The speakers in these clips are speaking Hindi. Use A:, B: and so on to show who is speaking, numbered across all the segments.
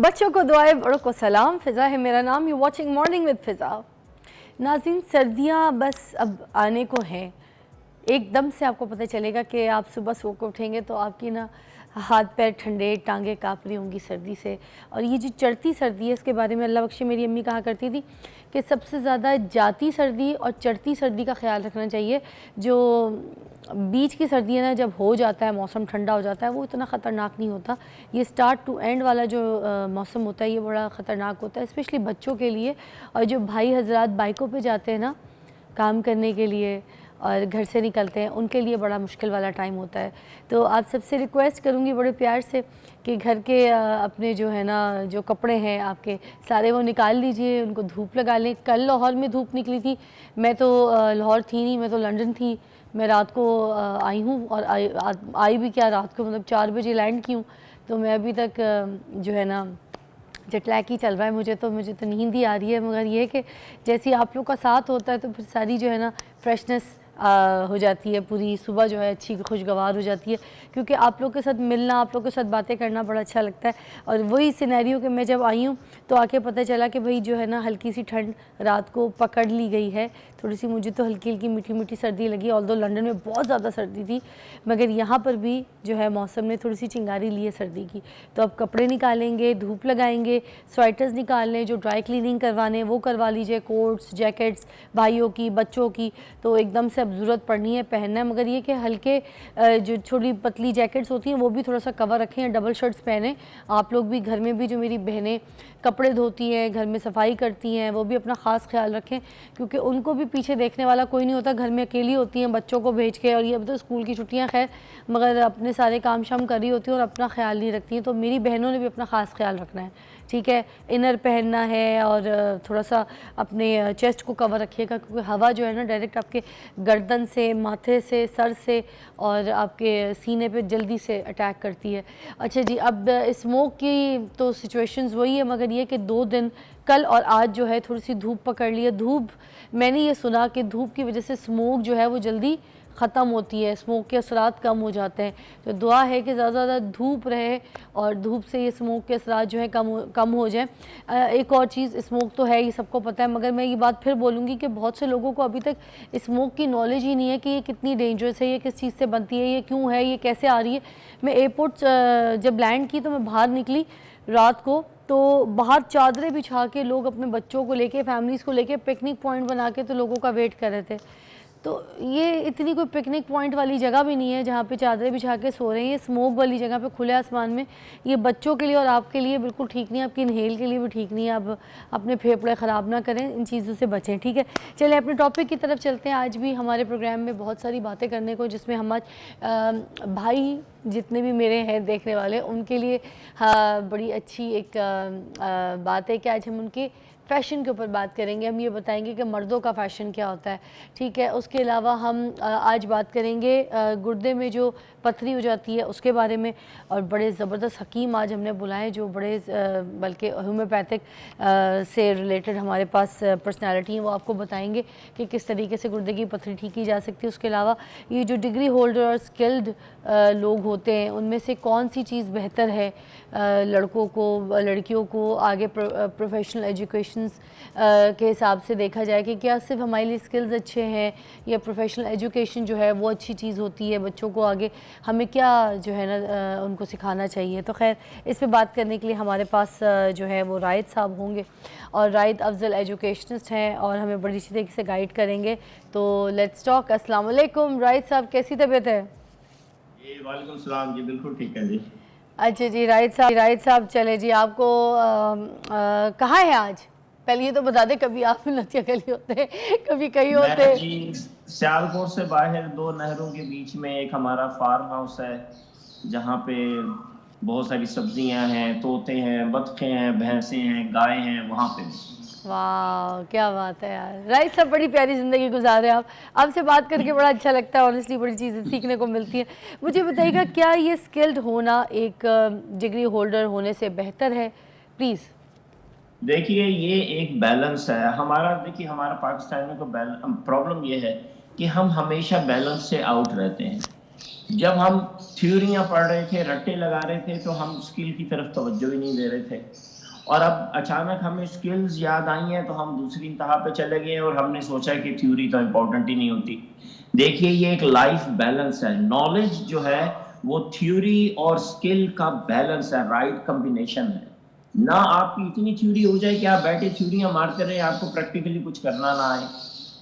A: बच्चों को दुआएं, बड़ों को सलाम। फ़िज़ा है मेरा नाम। यू वॉचिंग मॉर्निंग विद फ़िज़ा। नाज़रीन, सर्दियाँ बस अब आने को हैं। एकदम से आपको पता चलेगा कि आप सुबह सो के उठेंगे तो आपकी ना हाथ पैर ठंडे, टांगें काँप रही होंगी सर्दी से। और ये जो चढ़ती सर्दी है, इसके बारे में अल्लाह बख्शे मेरी अम्मी कहा करती थी कि सबसे ज़्यादा जाती सर्दी और चढ़ती सर्दी का ख्याल रखना चाहिए। जो बीच की सर्दी है ना, जब हो जाता है मौसम ठंडा हो जाता है, वो इतना ख़तरनाक नहीं होता। ये स्टार्ट टू एंड वाला जो मौसम होता है, ये बड़ा ख़तरनाक होता है, स्पेशली बच्चों के लिए। और जो भाई हजरात बाइकों पे जाते हैं ना काम करने के लिए और घर से निकलते हैं, उनके लिए बड़ा मुश्किल वाला टाइम होता है। तो आप सबसे रिक्वेस्ट करूँगी बड़े प्यार से कि घर के अपने जो है ना जो कपड़े हैं आपके सारे वो निकाल लीजिए, उनको धूप लगा लें। कल लाहौर में धूप निकली थी, मैं तो लाहौर थी नहीं, मैं तो लंदन थी। मैं रात को आई हूँ और आई भी क्या, रात को मतलब 4 बजे लैंड की हूँ। तो मैं अभी तक जो है ना जेट लैग ही चल रहा है मुझे तो नींद ही आ रही है। मगर ये है कि जैसे आप लोग का साथ होता है तो फिर सारी जो है ना फ्रेशनेस हो जाती है, पूरी सुबह जो है अच्छी खुशगवार हो जाती है, क्योंकि आप लोग के साथ मिलना, आप लोग के साथ बातें करना बड़ा अच्छा लगता है। और वही सिनेरियो कि मैं जब आई हूँ तो आके पता चला कि भाई जो है ना हल्की सी ठंड रात को पकड़ ली गई है। थोड़ी सी मुझे तो हल्की हल्की मीठी मीठी सर्दी लगी, ऑल्दो लंदन में बहुत ज़्यादा सर्दी थी, मगर यहाँ पर भी जो है मौसम ने थोड़ी सी चिंगारी ली है सर्दी की। तो अब कपड़े निकालेंगे, धूप लगाएंगे, स्वेटर्स निकाल लें, जो ड्राई क्लीनिंग करवाने वो करवा लीजिए, कोट्स जैकेट्स भाइयों की बच्चों की तो एकदम से अब ज़रूरत पड़नी है, पहनना है। मगर ये कि हल्के जो छोटी पतली जैकेट्स होती हैं वो भी थोड़ा सा कवर रखें, डबल शर्ट्स पहने। आप लोग भी घर में भी जो मेरी बहनें कपड़े धोती हैं, घर में सफाई करती हैं, वो भी अपना ख़ास ख्याल रखें, क्योंकि उनको भी पीछे देखने वाला कोई नहीं होता। घर में अकेली होती हैं बच्चों को भेज के, और ये अब तो स्कूल की छुट्टियां खैर, मगर अपने सारे काम शाम कर रही होती हैं और अपना ख्याल नहीं रखती हैं। तो मेरी बहनों ने भी अपना ख़ास ख्याल रखना है, ठीक है। इनर पहनना है और थोड़ा सा अपने चेस्ट को कवर रखिएगा, क्योंकि हवा जो है ना डायरेक्ट आपके गर्दन से, माथे से, सर से और आपके सीने पे जल्दी से अटैक करती है। अच्छा जी, अब स्मोक की तो सिचुएशंस वही है, मगर ये कि 2 दिन कल और आज जो है थोड़ी सी धूप पकड़ ली है। धूप, मैंने ये सुना कि धूप की वजह से स्मोक जो है वो जल्दी ख़त्म होती है, स्मोक के असरात कम हो जाते हैं। तो दुआ है कि ज़्यादा ज़्यादा धूप रहे और धूप से ये स्मोक के असरात जो है कम हो जाए। एक और चीज़, स्मोक तो है, ये सबको पता है, मगर मैं ये बात फिर बोलूँगी कि बहुत से लोगों को अभी तक स्मोक की नॉलेज ही नहीं है कि ये कितनी डेंजरस है, ये किस चीज़ से बनती है, ये क्यों है, ये कैसे आ रही है। मैं एयरपोर्ट जब लैंड की तो मैं बाहर निकली रात को, तो बाहर चादरें बिछा के लोग अपने बच्चों को लेके, फैमिलीज़ को लेके पिकनिक पॉइंट बना के तो लोगों का वेट कर रहे थे। तो ये इतनी कोई पिकनिक पॉइंट वाली जगह भी नहीं है जहाँ पे चादरें बिछा के सो रहे हैं। ये स्मोक वाली जगह पे खुले आसमान में, ये बच्चों के लिए और आपके लिए बिल्कुल ठीक नहीं है, आपकी इनहेल के लिए भी ठीक नहीं है। आप अपने फेफड़े ख़राब ना करें, इन चीज़ों से बचें, ठीक है। चलिए अपने टॉपिक की तरफ चलते हैं। आज भी हमारे प्रोग्राम में बहुत सारी बातें करने को, जिसमें हम आज भाई जितने भी मेरे हैं देखने वाले, उनके लिए बड़ी अच्छी एक बात है कि आज हम उनके फ़ैशन के ऊपर बात करेंगे। हम ये बताएंगे कि मर्दों का फ़ैशन क्या होता है, ठीक है। उसके अलावा हम आज बात करेंगे गुर्दे में जो पथरी हो जाती है उसके बारे में, और बड़े ज़बरदस्त हकीम आज हमने बुलाए जो बड़े बल्कि होम्योपैथिक से रिलेटेड हमारे पास पर्सनालिटी हैं। वो आपको बताएंगे कि किस तरीके से गुर्दे की पथरी ठीक की जा सकती है। उसके अलावा ये जो डिग्री होल्डर और स्किल्ड लोग होते हैं, उनमें से कौन सी चीज़ बेहतर है लड़कों को, लड़कियों को आगे प्रोफेशनल एजुकेशंस के हिसाब से देखा जाए कि क्या सिर्फ हमारे लिए स्किल्स अच्छे हैं या प्रोफेशनल एजुकेशन जो है वो अच्छी चीज़ होती है। बच्चों को आगे हमें क्या जो है ना उनको सिखाना चाहिए। तो खैर, इस पे बात करने के लिए हमारे पास जो है वो रायद साहब होंगे, और रायद अफजल एजुकेशनिस्ट हैं और हमें बड़ी अच्छी तरीके से गाइड करेंगे। तो लेट्स टॉक। अस्सलाम वालेकुम रायद साहब, कैसी तबीयत है?
B: जी वालेकुम सलाम जी, बिल्कुल ठीक है जी।
A: अच्छा जी रायद साहब चले जी, आपको कहाँ है आज? पहले ये तो बता दें, कभी आप नथिया गली होते हैं, कभी कहीं होते
B: मैं
A: हैं।
B: जी सियालकोट से बाहर 2 नहरों के बीच में एक हमारा फार्म हाउस है, जहाँ पे बहुत सारी सब्जियां हैं, तोते हैं, बतखें हैं, भैंसें हैं, गाय हैं, वहाँ पे।
A: वाह क्या बात है यार, राइट साहब बड़ी प्यारी ज़िंदगी गुजार रहे हैं आप। आपसे बात करके बड़ा अच्छा लगता है, ऑनेस्टली बड़ी चीज़ें सीखने को मिलती हैं। मुझे बताइएगा, क्या ये स्किल्ड होना एक डिग्री होल्डर होने से बेहतर है? प्लीज़।
B: देखिए ये एक बैलेंस है हमारा। देखिए हमारा पाकिस्तान में तो प्रॉब्लम ये है कि हम हमेशा बैलेंस से आउट रहते हैं। जब हम थ्योरियां पढ़ रहे थे, रट्टे लगा रहे थे, तो हम स्किल की तरफ तवज्जो ही नहीं दे रहे थे। और अब अचानक हमें स्किल्स याद आई हैं तो हम दूसरी इंतहा पे चले गए और हमने सोचा कि थ्योरी तो इम्पोर्टेंट ही नहीं होती। देखिए ये एक लाइफ बैलेंस है, नॉलेज जो है वो थ्योरी और स्किल का बैलेंस है, राइट कॉम्बिनेशन है। ना आपकी इतनी थ्योरी हो जाए कि आप बैठे थ्योरियां मारते रहे, आपको प्रैक्टिकली कुछ करना ना आए,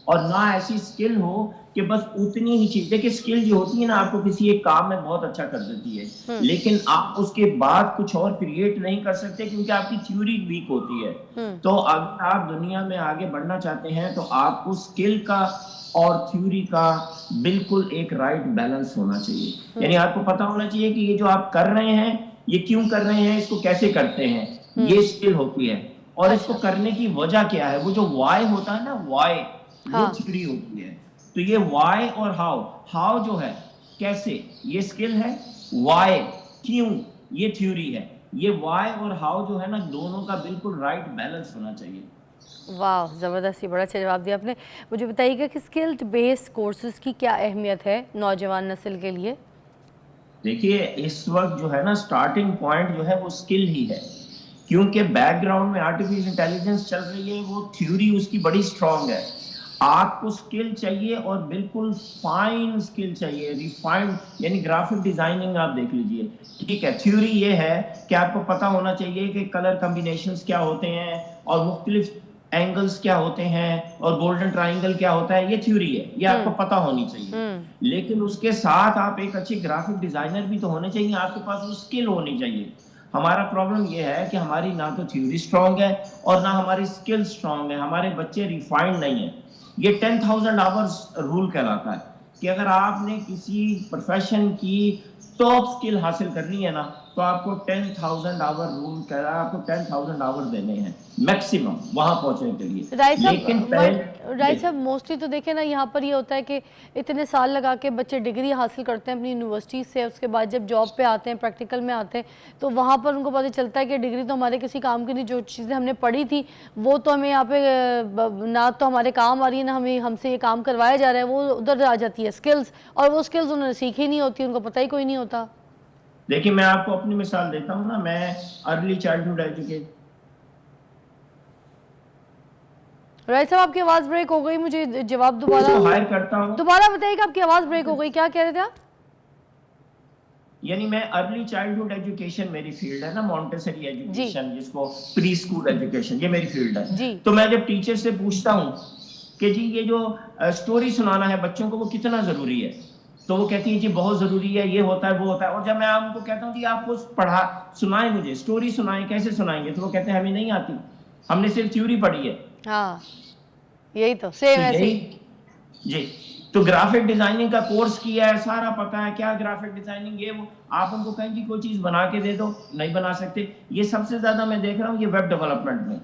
B: और ना ऐसी स्किल हो कि बस उतनी ही चीज। देखिए स्किल जो होती है ना आपको किसी एक काम में बहुत अच्छा कर देती है, लेकिन आप उसके बाद कुछ और क्रिएट नहीं कर सकते क्योंकि आपकी थ्योरी वीक होती है। तो अगर आप दुनिया में आगे बढ़ना चाहते हैं तो आपको स्किल का और थ्योरी का बिल्कुल एक राइट बैलेंस होना चाहिए। यानी आपको पता होना चाहिए कि ये जो आप कर रहे हैं ये क्यों कर रहे हैं, इसको कैसे करते हैं, ये स्किल होती है। और इसको
A: अच्छा।
B: करने की वजह क्या है, वो जो वाई होता है ना, वाई, वो
A: हाँ।
B: थ्योरी होती है। तो ये वाई और हाउ, हाउ जो है कैसे, ये स्किल है, वाई क्यों, ये थ्योरी है। ये वाई और हाउ जो है ना, दोनों का बिल्कुल राइट बैलेंस होना चाहिए।
A: वाह, ज़बरदस्त, ही बड़ा अच्छा जवाब दिया आपने। मुझे बताइएगा कि स्किल्ड बेस्ड कोर्सेज की क्या अहमियत है नौजवान नस्ल के लिए?
B: देखिए इस वक्त जो है ना, स्टार्टिंग पॉइंट जो है वो स्किल ही है, क्योंकि बैकग्राउंड में आर्टिफिशियल इंटेलिजेंस चल रही है, वो थ्योरी उसकी बड़ी स्ट्रांग है। आपको स्किल चाहिए और बिल्कुल फाइन स्किल चाहिए, रिफाइंड, यानी ग्राफिक डिजाइनिंग आप देख लीजिए, ठीक है। थ्योरी ये है कि आपको पता होना चाहिए कि कलर कॉम्बिनेशंस क्या होते हैं और मुख्तलिफ एंगल्स क्या होते हैं और गोल्डन ट्राइंगल क्या होता है, ये थ्योरी है, ये आपको पता होनी चाहिए। लेकिन उसके साथ आप एक अच्छे ग्राफिक डिजाइनर भी तो होने चाहिए, आपके पास वो स्किल होनी चाहिए। हमारा प्रॉब्लम ये है कि हमारी ना तो थ्योरी स्ट्रांग है और ना हमारी स्किल स्ट्रांग है, हमारे बच्चे रिफाइंड नहीं है। ये 10,000 आवर्स रूल कहलाता है कि अगर आपने किसी प्रोफेशन की टॉप स्किल हासिल करनी है ना, तो आपको 10,000 आवर रूल कह रहा है, आपको 10,000 आवर देने हैं मैक्सिमम वहां पहुंचने के लिए। लेकिन
A: राइट साहब, मोस्टली तो देखें ना, यहाँ पर ये होता है कि इतने साल लगा के बच्चे डिग्री हासिल करते हैं अपनी यूनिवर्सिटी से, उसके बाद जब जॉब पे आते हैं, प्रैक्टिकल में आते हैं, तो वहाँ पर उनको पता चलता है कि डिग्री तो हमारे किसी काम की नहीं, जो चीज़ें हमने पढ़ी थी वो तो हमें यहाँ पे ना तो हमारे काम आ रही है, ना हमें हमसे ये काम करवाया जा रहा है, वो उधर आ जाती है स्किल्स, और वो स्किल्स उन्होंने सीखी नहीं होती, उनको पता ही कोई नहीं होता।
B: देखिए मैं आपको अपनी मिसाल देता हूँ ना, मैं अर्ली चाइल्डहुड एजुकेशन।
A: राइट साहब, आपकी आवाज़ ब्रेक हो गई, मुझे जवाब
B: हायर करता हूँ,
A: दोबारा बताइएगा, आपकी आवाज़ ब्रेक हो गई, क्या कह रहे थे आप?
B: यानी मैं अर्ली चाइल्डहुड एजुकेशन मेरी फील्ड है ना, मॉन्टेसरी एजुकेशन जिसको प्री स्कूल एजुकेशन, ये मेरी फील्ड है। तो मैं जब टीचर से पूछता हूँ कि जी ये जो स्टोरी सुनाना है बच्चों को वो कितना जरूरी है, तो वो कहती है जी बहुत जरूरी है, ये होता है वो होता है। और जब मैं उनको कहता हूँ जी आपको पढ़ा सुनाए, मुझे स्टोरी सुनाए, कैसे सुनाएंगे, तो वो कहते हैं हमें नहीं आती, हमने सिर्फ थ्योरी पढ़ी है।
A: हाँ, यही तो सेम ऐसे ही
B: जी। तो ग्राफिक डिजाइनिंग का कोर्स किया है, सारा पता है क्या ग्राफिक डिजाइनिंग, ये वो, आप उनको कहें कि कोई चीज बना के दे दो, नहीं बना सकते। ये सबसे ज्यादा मैं देख रहा हूँ ये वेब डेवलपमेंट में,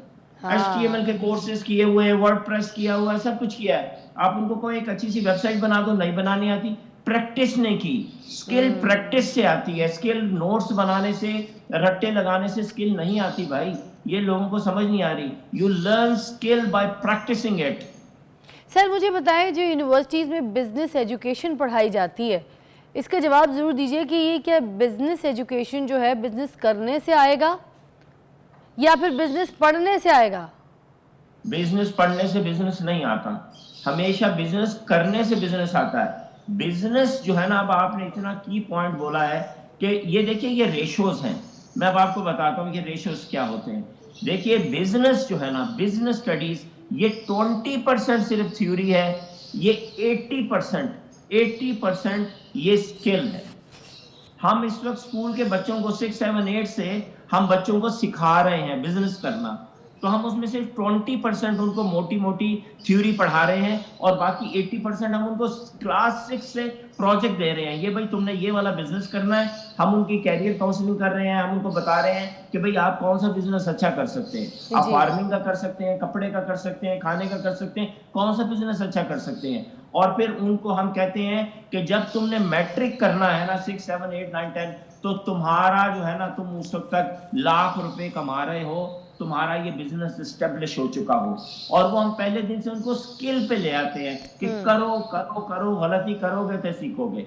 B: HTML के कोर्सेज किए हुए, वर्डप्रेस किया हुआ है, सब कुछ किया है। आप उनको कोई एक अच्छी सी वेबसाइट बना दो, नहीं बनानी आती, प्रैक्टिस ने की। स्किल प्रैक्टिस से आती है, स्किल नोट्स बनाने से, रट्टे लगाने से स्किल नहीं आती भाई, ये लोगों को समझ नहीं आ रही। You learn skill by practising it.
A: Sir मुझे बताएं, जो यूनिवर्सिटीज़ में बिजनेस एजुकेशन पढ़ाई जाती है, इसका जवाब ज़रूर दीजिए कि ये क्या बिजनेस एजुकेशन जो है बिजनेस करने से आएगा या फिर बिजनेस पढ़ने से आएगा?
B: बिजनेस पढ़ने से बिजनेस नहीं आता, हमेशा बिजनेस करने से बिजनेस आता है। बिजनेस जो है ना, अब आपने इतना की पॉइंट बोला है कि ये देखिए ये रेशोज हैं, मैं अब आपको बताता हूँ कि रेशोज क्या होते हैं। देखिए बिजनेस जो है ना, बिजनेस स्टडीज, ये 20% सिर्फ थ्योरी है, ये 80% ये स्किल है। हम इस वक्त स्कूल के बच्चों को 6, 7, 8 से हम बच्चों को सिखा रहे हैं बिजनेस करना, तो हम उसमें से 20% उनको मोटी मोटी थ्योरी पढ़ा रहे हैं और बाकी 80% हम उनको क्लास 6 से प्रोजेक्ट दे रहे हैं, ये भाई तुमने ये वाला बिजनेस करना है। हम उनकी कैरियर काउंसलिंग कर रहे हैं, हम उनको बता रहे हैं कि भाई आप कौन सा बिजनेस अच्छा कर सकते हैं, आप फार्मिंग का कर सकते हैं, कपड़े का कर सकते हैं, खाने का कर सकते हैं, कौन सा बिजनेस अच्छा कर सकते हैं। और फिर उनको हम कहते हैं कि जब तुमने मैट्रिक करना है ना, 6, 7, 8, 9, 10, तो तुम्हारा जो है ना, तुम उस वक्त तक लाख रुपए कमा रहे हो, तुम्हारा ये बिजनेस एस्टेब्लिश हो चुका हो। और वो हम पहले दिन से उनको स्किल पे ले आते हैं कि करो करो करो, गलती करोगे तो सीखोगे।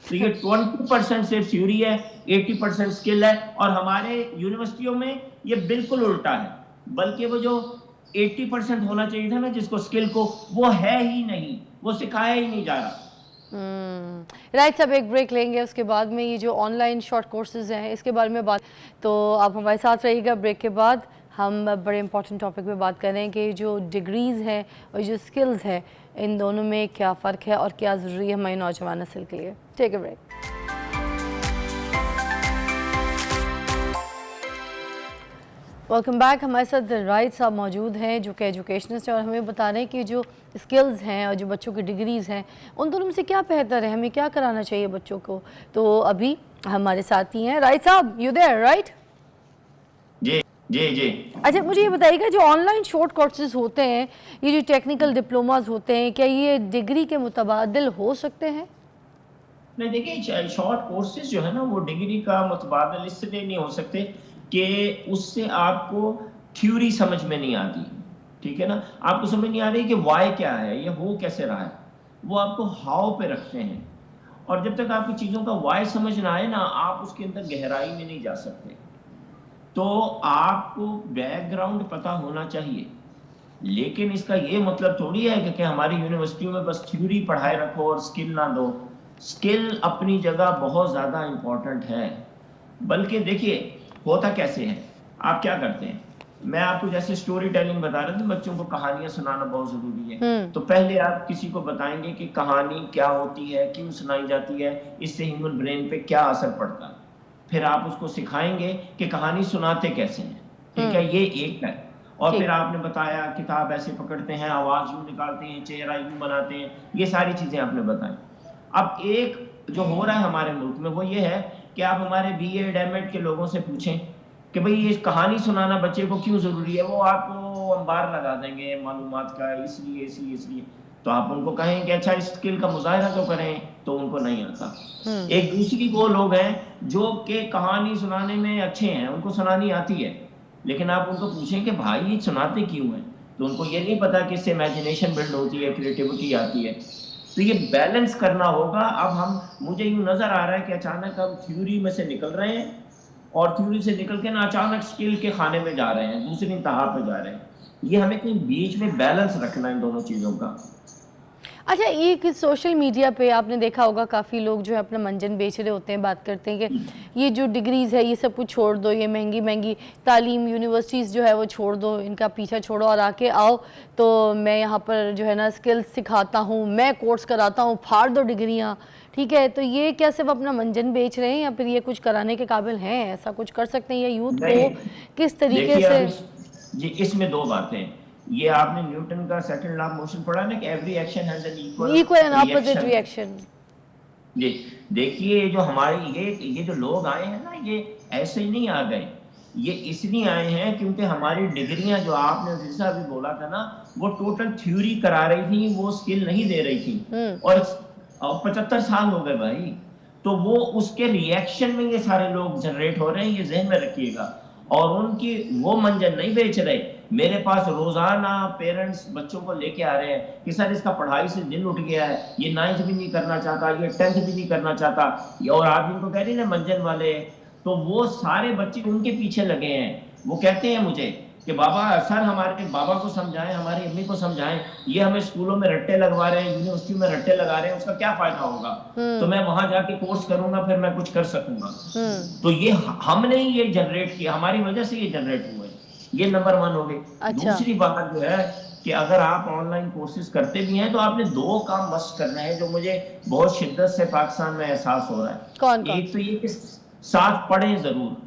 B: तो ये 20% सिर्फ थ्योरी है, 80% स्किल है। और हमारे यूनिवर्सिटियों में ये बिल्कुल उल्टा है, बल्कि वो जो 80% होना चाहिए था ना जिसको स्किल को, वो है ही नहीं, वो सिखाया ही नहीं जा रहा।
A: राइट, सब एक ब्रेक लेंगे, उसके बाद में ये जो ऑनलाइन शॉर्ट कोर्सेज हैं इसके बारे में बात, तो आप हमारे साथ रहिएगा। ब्रेक के बाद हम बड़े इंपॉर्टेंट टॉपिक पे बात कर रहे हैं कि जो डिग्रीज़ हैं और जो स्किल्स हैं इन दोनों में क्या फ़र्क है और क्या ज़रूरी है हमारी नौजवान नस्ल के लिए। Take a break. Welcome back. हमारे साथ राइट साहब मौजूद हैं जो कि एजुकेशनिस्ट हैं और हमें बता रहे हैं कि जो स्किल्स हैं और जो बच्चों की डिग्रीज़ हैं उन दोनों में से क्या बेहतर है, हमें क्या कराना चाहिए बच्चों को। तो अभी हमारे साथ ही हैं राइट साहब, यू देयर राइट?
B: जी जी जी।
A: अच्छा, मुझे ये बताइएगा जो ऑनलाइन शॉर्ट कोर्सेज होते हैं, ये जो टेक्निकल डिप्लोमास होते हैं, क्या ये डिग्री के मुतबादिल हो सकते हैं?
B: नहीं, देखिए शॉर्ट कोर्सेज जो है ना वो डिग्री का मुतबादल इसलिए नहीं हो सकते कि उससे आपको थ्योरी समझ में नहीं आती, ठीक है ना। आपको समझ नहीं आ रही कि वाई क्या है, ये हो कैसे रहा है, वो आपको हाउ पे रखते हैं। और जब तक आपकी चीज़ों का वाई समझ ना आए ना, आप उसके अंदर गहराई में नहीं जा सकते। तो आपको बैकग्राउंड पता होना चाहिए, लेकिन इसका ये मतलब थोड़ी है कि हमारी यूनिवर्सिटियों में बस थ्योरी पढ़ाए रखो और स्किल ना दो। स्किल अपनी जगह बहुत ज़्यादा इम्पोर्टेंट है। बल्कि देखिए होता कैसे है, आप क्या करते हैं, मैं आपको जैसे स्टोरी टेलिंग बता रहा था, बच्चों को कहानियां सुनाना बहुत जरूरी है। तो पहले आप किसी को बताएंगे कि कहानी क्या होती है, क्यों सुनाई जाती है, इससे ह्यूमन ब्रेन पे क्या असर पड़ता है। फिर आप उसको सिखाएंगे कि कहानी सुनाते कैसे हैं, ठीक है, ये एक है। और फिर आपने बताया किताब ऐसे पकड़ते हैं, आवाज यूं निकालते हैं, चेहरा यूं बनाते हैं, ये सारी चीजें आपने बताई। अब एक जो हो रहा है हमारे मुल्क में वो ये है कि आप हमारे बीएड एमएड के लोगों से पूछें कि भाई ये कहानी सुनाना बच्चे को क्यों जरूरी है, वो आपको अंबार लगा देंगे मालूमात का, इसलिए इसलिए इसलिए। तो आप उनको कहें कि अच्छा इस स्किल का मुजाहिरा तो करें, तो उनको नहीं आता। एक दूसरी वो लोग हैं जो कि कहानी सुनाने में अच्छे हैं, उनको सुनानी आती है, लेकिन आप उनको पूछें कि भाई ये सुनाते क्यों हैं, तो उनको ये नहीं पता कि इससे इमेजिनेशन बिल्ड होती है, क्रिएटिविटी आती है। तो ये बैलेंस करना होगा। अब मुझे यूं नजर आ रहा है कि अचानक हम थ्योरी में से निकल रहे हैं और थ्योरी से निकल के ना अचानक स्किल के खाने में जा रहे हैं, दूसरी इंतहा पे जा रहे हैं। ये हमें कहीं बीच में बैलेंस रखना है इन दोनों चीजों का।
A: अच्छा, ये सोशल मीडिया पे आपने देखा होगा काफ़ी लोग जो है अपना मंजन बेच रहे होते हैं, बात करते हैं कि ये जो डिग्रीज़ है ये सब कुछ छोड़ दो, ये महंगी महंगी तालीम यूनिवर्सिटीज़ जो है वो छोड़ दो, इनका पीछा छोड़ो और आके आओ तो मैं यहाँ पर जो है ना स्किल्स सिखाता हूँ, मैं कोर्स कराता हूँ, फाड़ दो डिग्रियाँ, ठीक है। तो ये क्या सिर्फ अपना मंजन बेच रहे हैं या फिर ये कुछ कराने के काबिल हैं, ऐसा कुछ कर सकते हैं या यूथ को किस तरीके से?
B: जी, इसमें दो बातें, ये आपने न्यूटन का सेकंड लॉ ऑफ मोशन पढ़ा ना कि every action has an
A: equal and opposite reaction.
B: जी, देखिए जो हमारे ये जो लोग आए हैं ना, ये ऐसे ही नहीं आ गए, ये इसलिए आए हैं क्योंकि हमारी डिग्रियां जो आपने जैसा अभी बोला था ना, वो टोटल थ्योरी करा रही थी, वो स्किल नहीं दे रही थी। और 75 साल हो गए भाई, तो वो उसके रिएक्शन में ये सारे लोग जनरेट हो रहे हैं, ये जहन में रखिएगा। और उनकी वो मंजर नहीं बेच रहे। मेरे पास रोजाना पेरेंट्स बच्चों को लेके आ रहे हैं कि सर इसका पढ़ाई से दिल उठ गया है, ये 9th भी नहीं करना चाहता, ये 10th भी नहीं करना चाहता। और आप इनको कह रही ना मंजन वाले, तो वो सारे बच्चे उनके पीछे लगे हैं। वो कहते हैं मुझे कि बाबा सर हमारे बाबा को समझाएं, हमारी अम्मी को समझाएं, ये हमें स्कूलों में रट्टे लगवा रहे हैं, यूनिवर्सिटी में रट्टे लगा रहे हैं, उसका क्या फायदा होगा, तो मैं वहां जाके कोर्स करूंगा, फिर मैं कुछ कर सकूंगा। तो ये हमने ही ये जनरेट किया, हमारी वजह से ये जनरेट हुए। ये नंबर 1 हो गई।
A: अच्छा।
B: दूसरी बात जो है कि अगर आप ऑनलाइन कोर्सेज करते भी हैं तो आपने 2 काम मस्ट करना है जो मुझे बहुत शिद्दत से पाकिस्तान में एहसास हो रहा है।
A: कौन
B: एक तो ये कि साथ पढ़ें जरूर,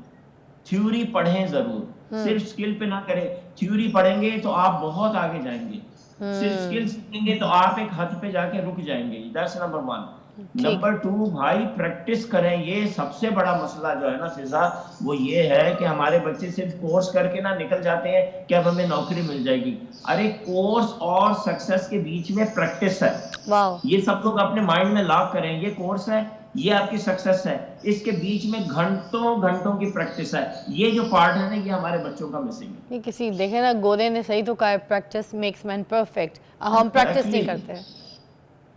B: थ्योरी पढ़ें जरूर, सिर्फ स्किल पे ना करें। थ्योरी पढ़ेंगे तो आप बहुत आगे जाएंगे, सिर्फ स्किल सीखेंगे तो आप एक हद पे जाके रुक जाएंगे। That's number 1। नंबर 2 भाई प्रैक्टिस करें। ये सबसे बड़ा मसला जो है ना फिजा, वो ये है कि हमारे बच्चे सिर्फ कोर्स करके ना निकल जाते हैं कि अब हमें नौकरी मिल जाएगी। अरे कोर्स और सक्सेस के बीच में प्रैक्टिस है। ये सब लोग अपने माइंड में लॉक करें, ये कोर्स है, ये आपकी सक्सेस है, इसके बीच में घंटों घंटों की प्रैक्टिस है। ये जो पार्ट है ना, ये हमारे बच्चों का मिसिंग है।
A: किसी देखे ना गोरे ने सही तो कहा, प्रैक्टिस मेक्स मैन परफेक्ट। हम प्रैक्टिस नहीं करते।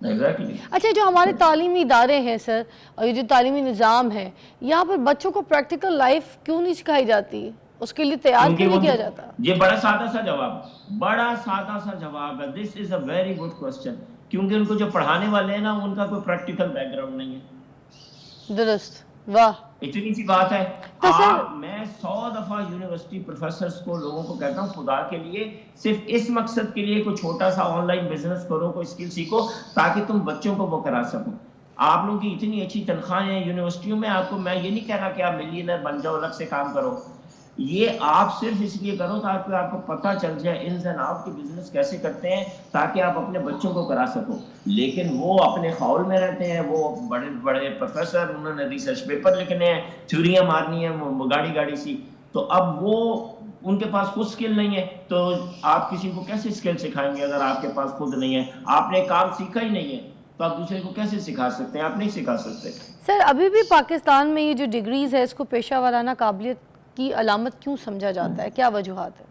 B: एग्जैक्टली।
A: अच्छा, जो हमारे तालीमी इदारे हैं सर, और ये जो तालीमी निज़ाम है, यहाँ पर बच्चों को प्रैक्टिकल लाइफ क्यों नहीं सिखाई जाती, उसके लिए तैयार
B: क्योंकि
A: क्यों
B: वो,
A: नहीं किया जाता?
B: ये बड़ा सादा सा जवाब, बड़ा सादा सा जवाब है, this is a very good question. क्योंकि उनको जो पढ़ाने वाले हैं ना, उनका कोई प्रैक्टिकल बैकग्राउंड नहीं है।
A: दुरुस्त, वाह।
B: इतनी सी बात है।
A: तो सर,
B: मैं 100 दफा यूनिवर्सिटी प्रोफेसर्स को, लोगों को कहता हूँ, खुदा के लिए सिर्फ इस मकसद के लिए कोई छोटा सा ऑनलाइन बिजनेस करो, कोई स्किल सीखो, ताकि तुम बच्चों को वो करा सको। आप लोगों की इतनी अच्छी तनख्वाहें हैं यूनिवर्सिटियों में, आपको मैं ये नहीं कह रहा कि आप मिलियनर बन जाओ, अलग से काम करो। ये आप सिर्फ इसलिए करो ताकि आपको पता चल जाए इन्स एंड आउट के बिजनेस कैसे करते हैं, ताकि आप अपने बच्चों को करा सको। लेकिन वो अपने खौल में रहते हैं, वो बड़े बड़े प्रोफेसर, उन्होंने रिसर्च पेपर लिखने हैं, थ्योरियां मारनी है, वो गाड़ी गाड़ी सी। तो अब वो, उनके पास खुद स्किल नहीं है, तो आप किसी को कैसे स्किल सिखाएंगे अगर आपके पास खुद नहीं है? आपने काम सीखा ही नहीं है, तो आप दूसरे को कैसे सिखा सकते हैं? आप नहीं सिखा सकते।
A: सर अभी भी पाकिस्तान में ये जो डिग्रीज है, इसको पेशा वाराना काबिलियत की अलामत क्यों समझा जाता है, क्या वजूहात है?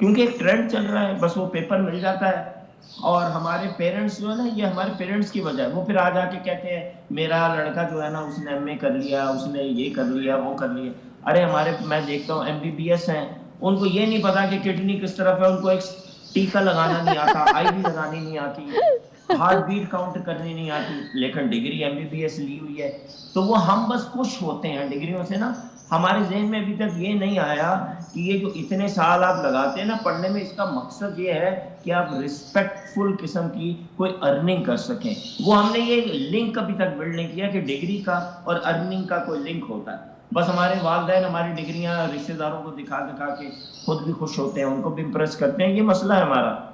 B: क्योंकि एक ट्रेंड चल रहा है, बस वो पेपर मिल जाता है। और हमारे पेरेंट्स जो है ना, ये हमारे पेरेंट्स की वजह है, वो फिर आ जाके कहते हैं मेरा लड़का जो है ना, उसने एमए कर लिया, उसने ये कर लिया, वो कर लिया। अरे हमारे, मैं देखता हूँ एमबीबीएस हैं, उनको ये नहीं पता कि किडनी किस तरफ है, उनको एक टीका लगाना नहीं आता, आईवी लगानी नहीं आती, हार्ट बीट काउंट करनी नहीं आती, लेकिन डिग्री एमबीबीएस ली हुई है। तो वो हम बस खुश होते हैं डिग्रियों से ना। हमारे ज़हन में अभी तक ये नहीं आया कि ये जो इतने साल आप लगाते हैं ना पढ़ने में, इसका मकसद ये है कि आप रिस्पेक्टफुल किस्म की कोई अर्निंग कर सकें। वो हमने ये लिंक अभी तक बिल्ड नहीं किया कि डिग्री का और अर्निंग का कोई लिंक होता है। बस हमारे वालिदैन हमारी डिग्रियां रिश्तेदारों को दिखा दिखा के खुद भी खुश होते हैं, उनको भी इम्प्रेस करते हैं, ये मसला है हमारा।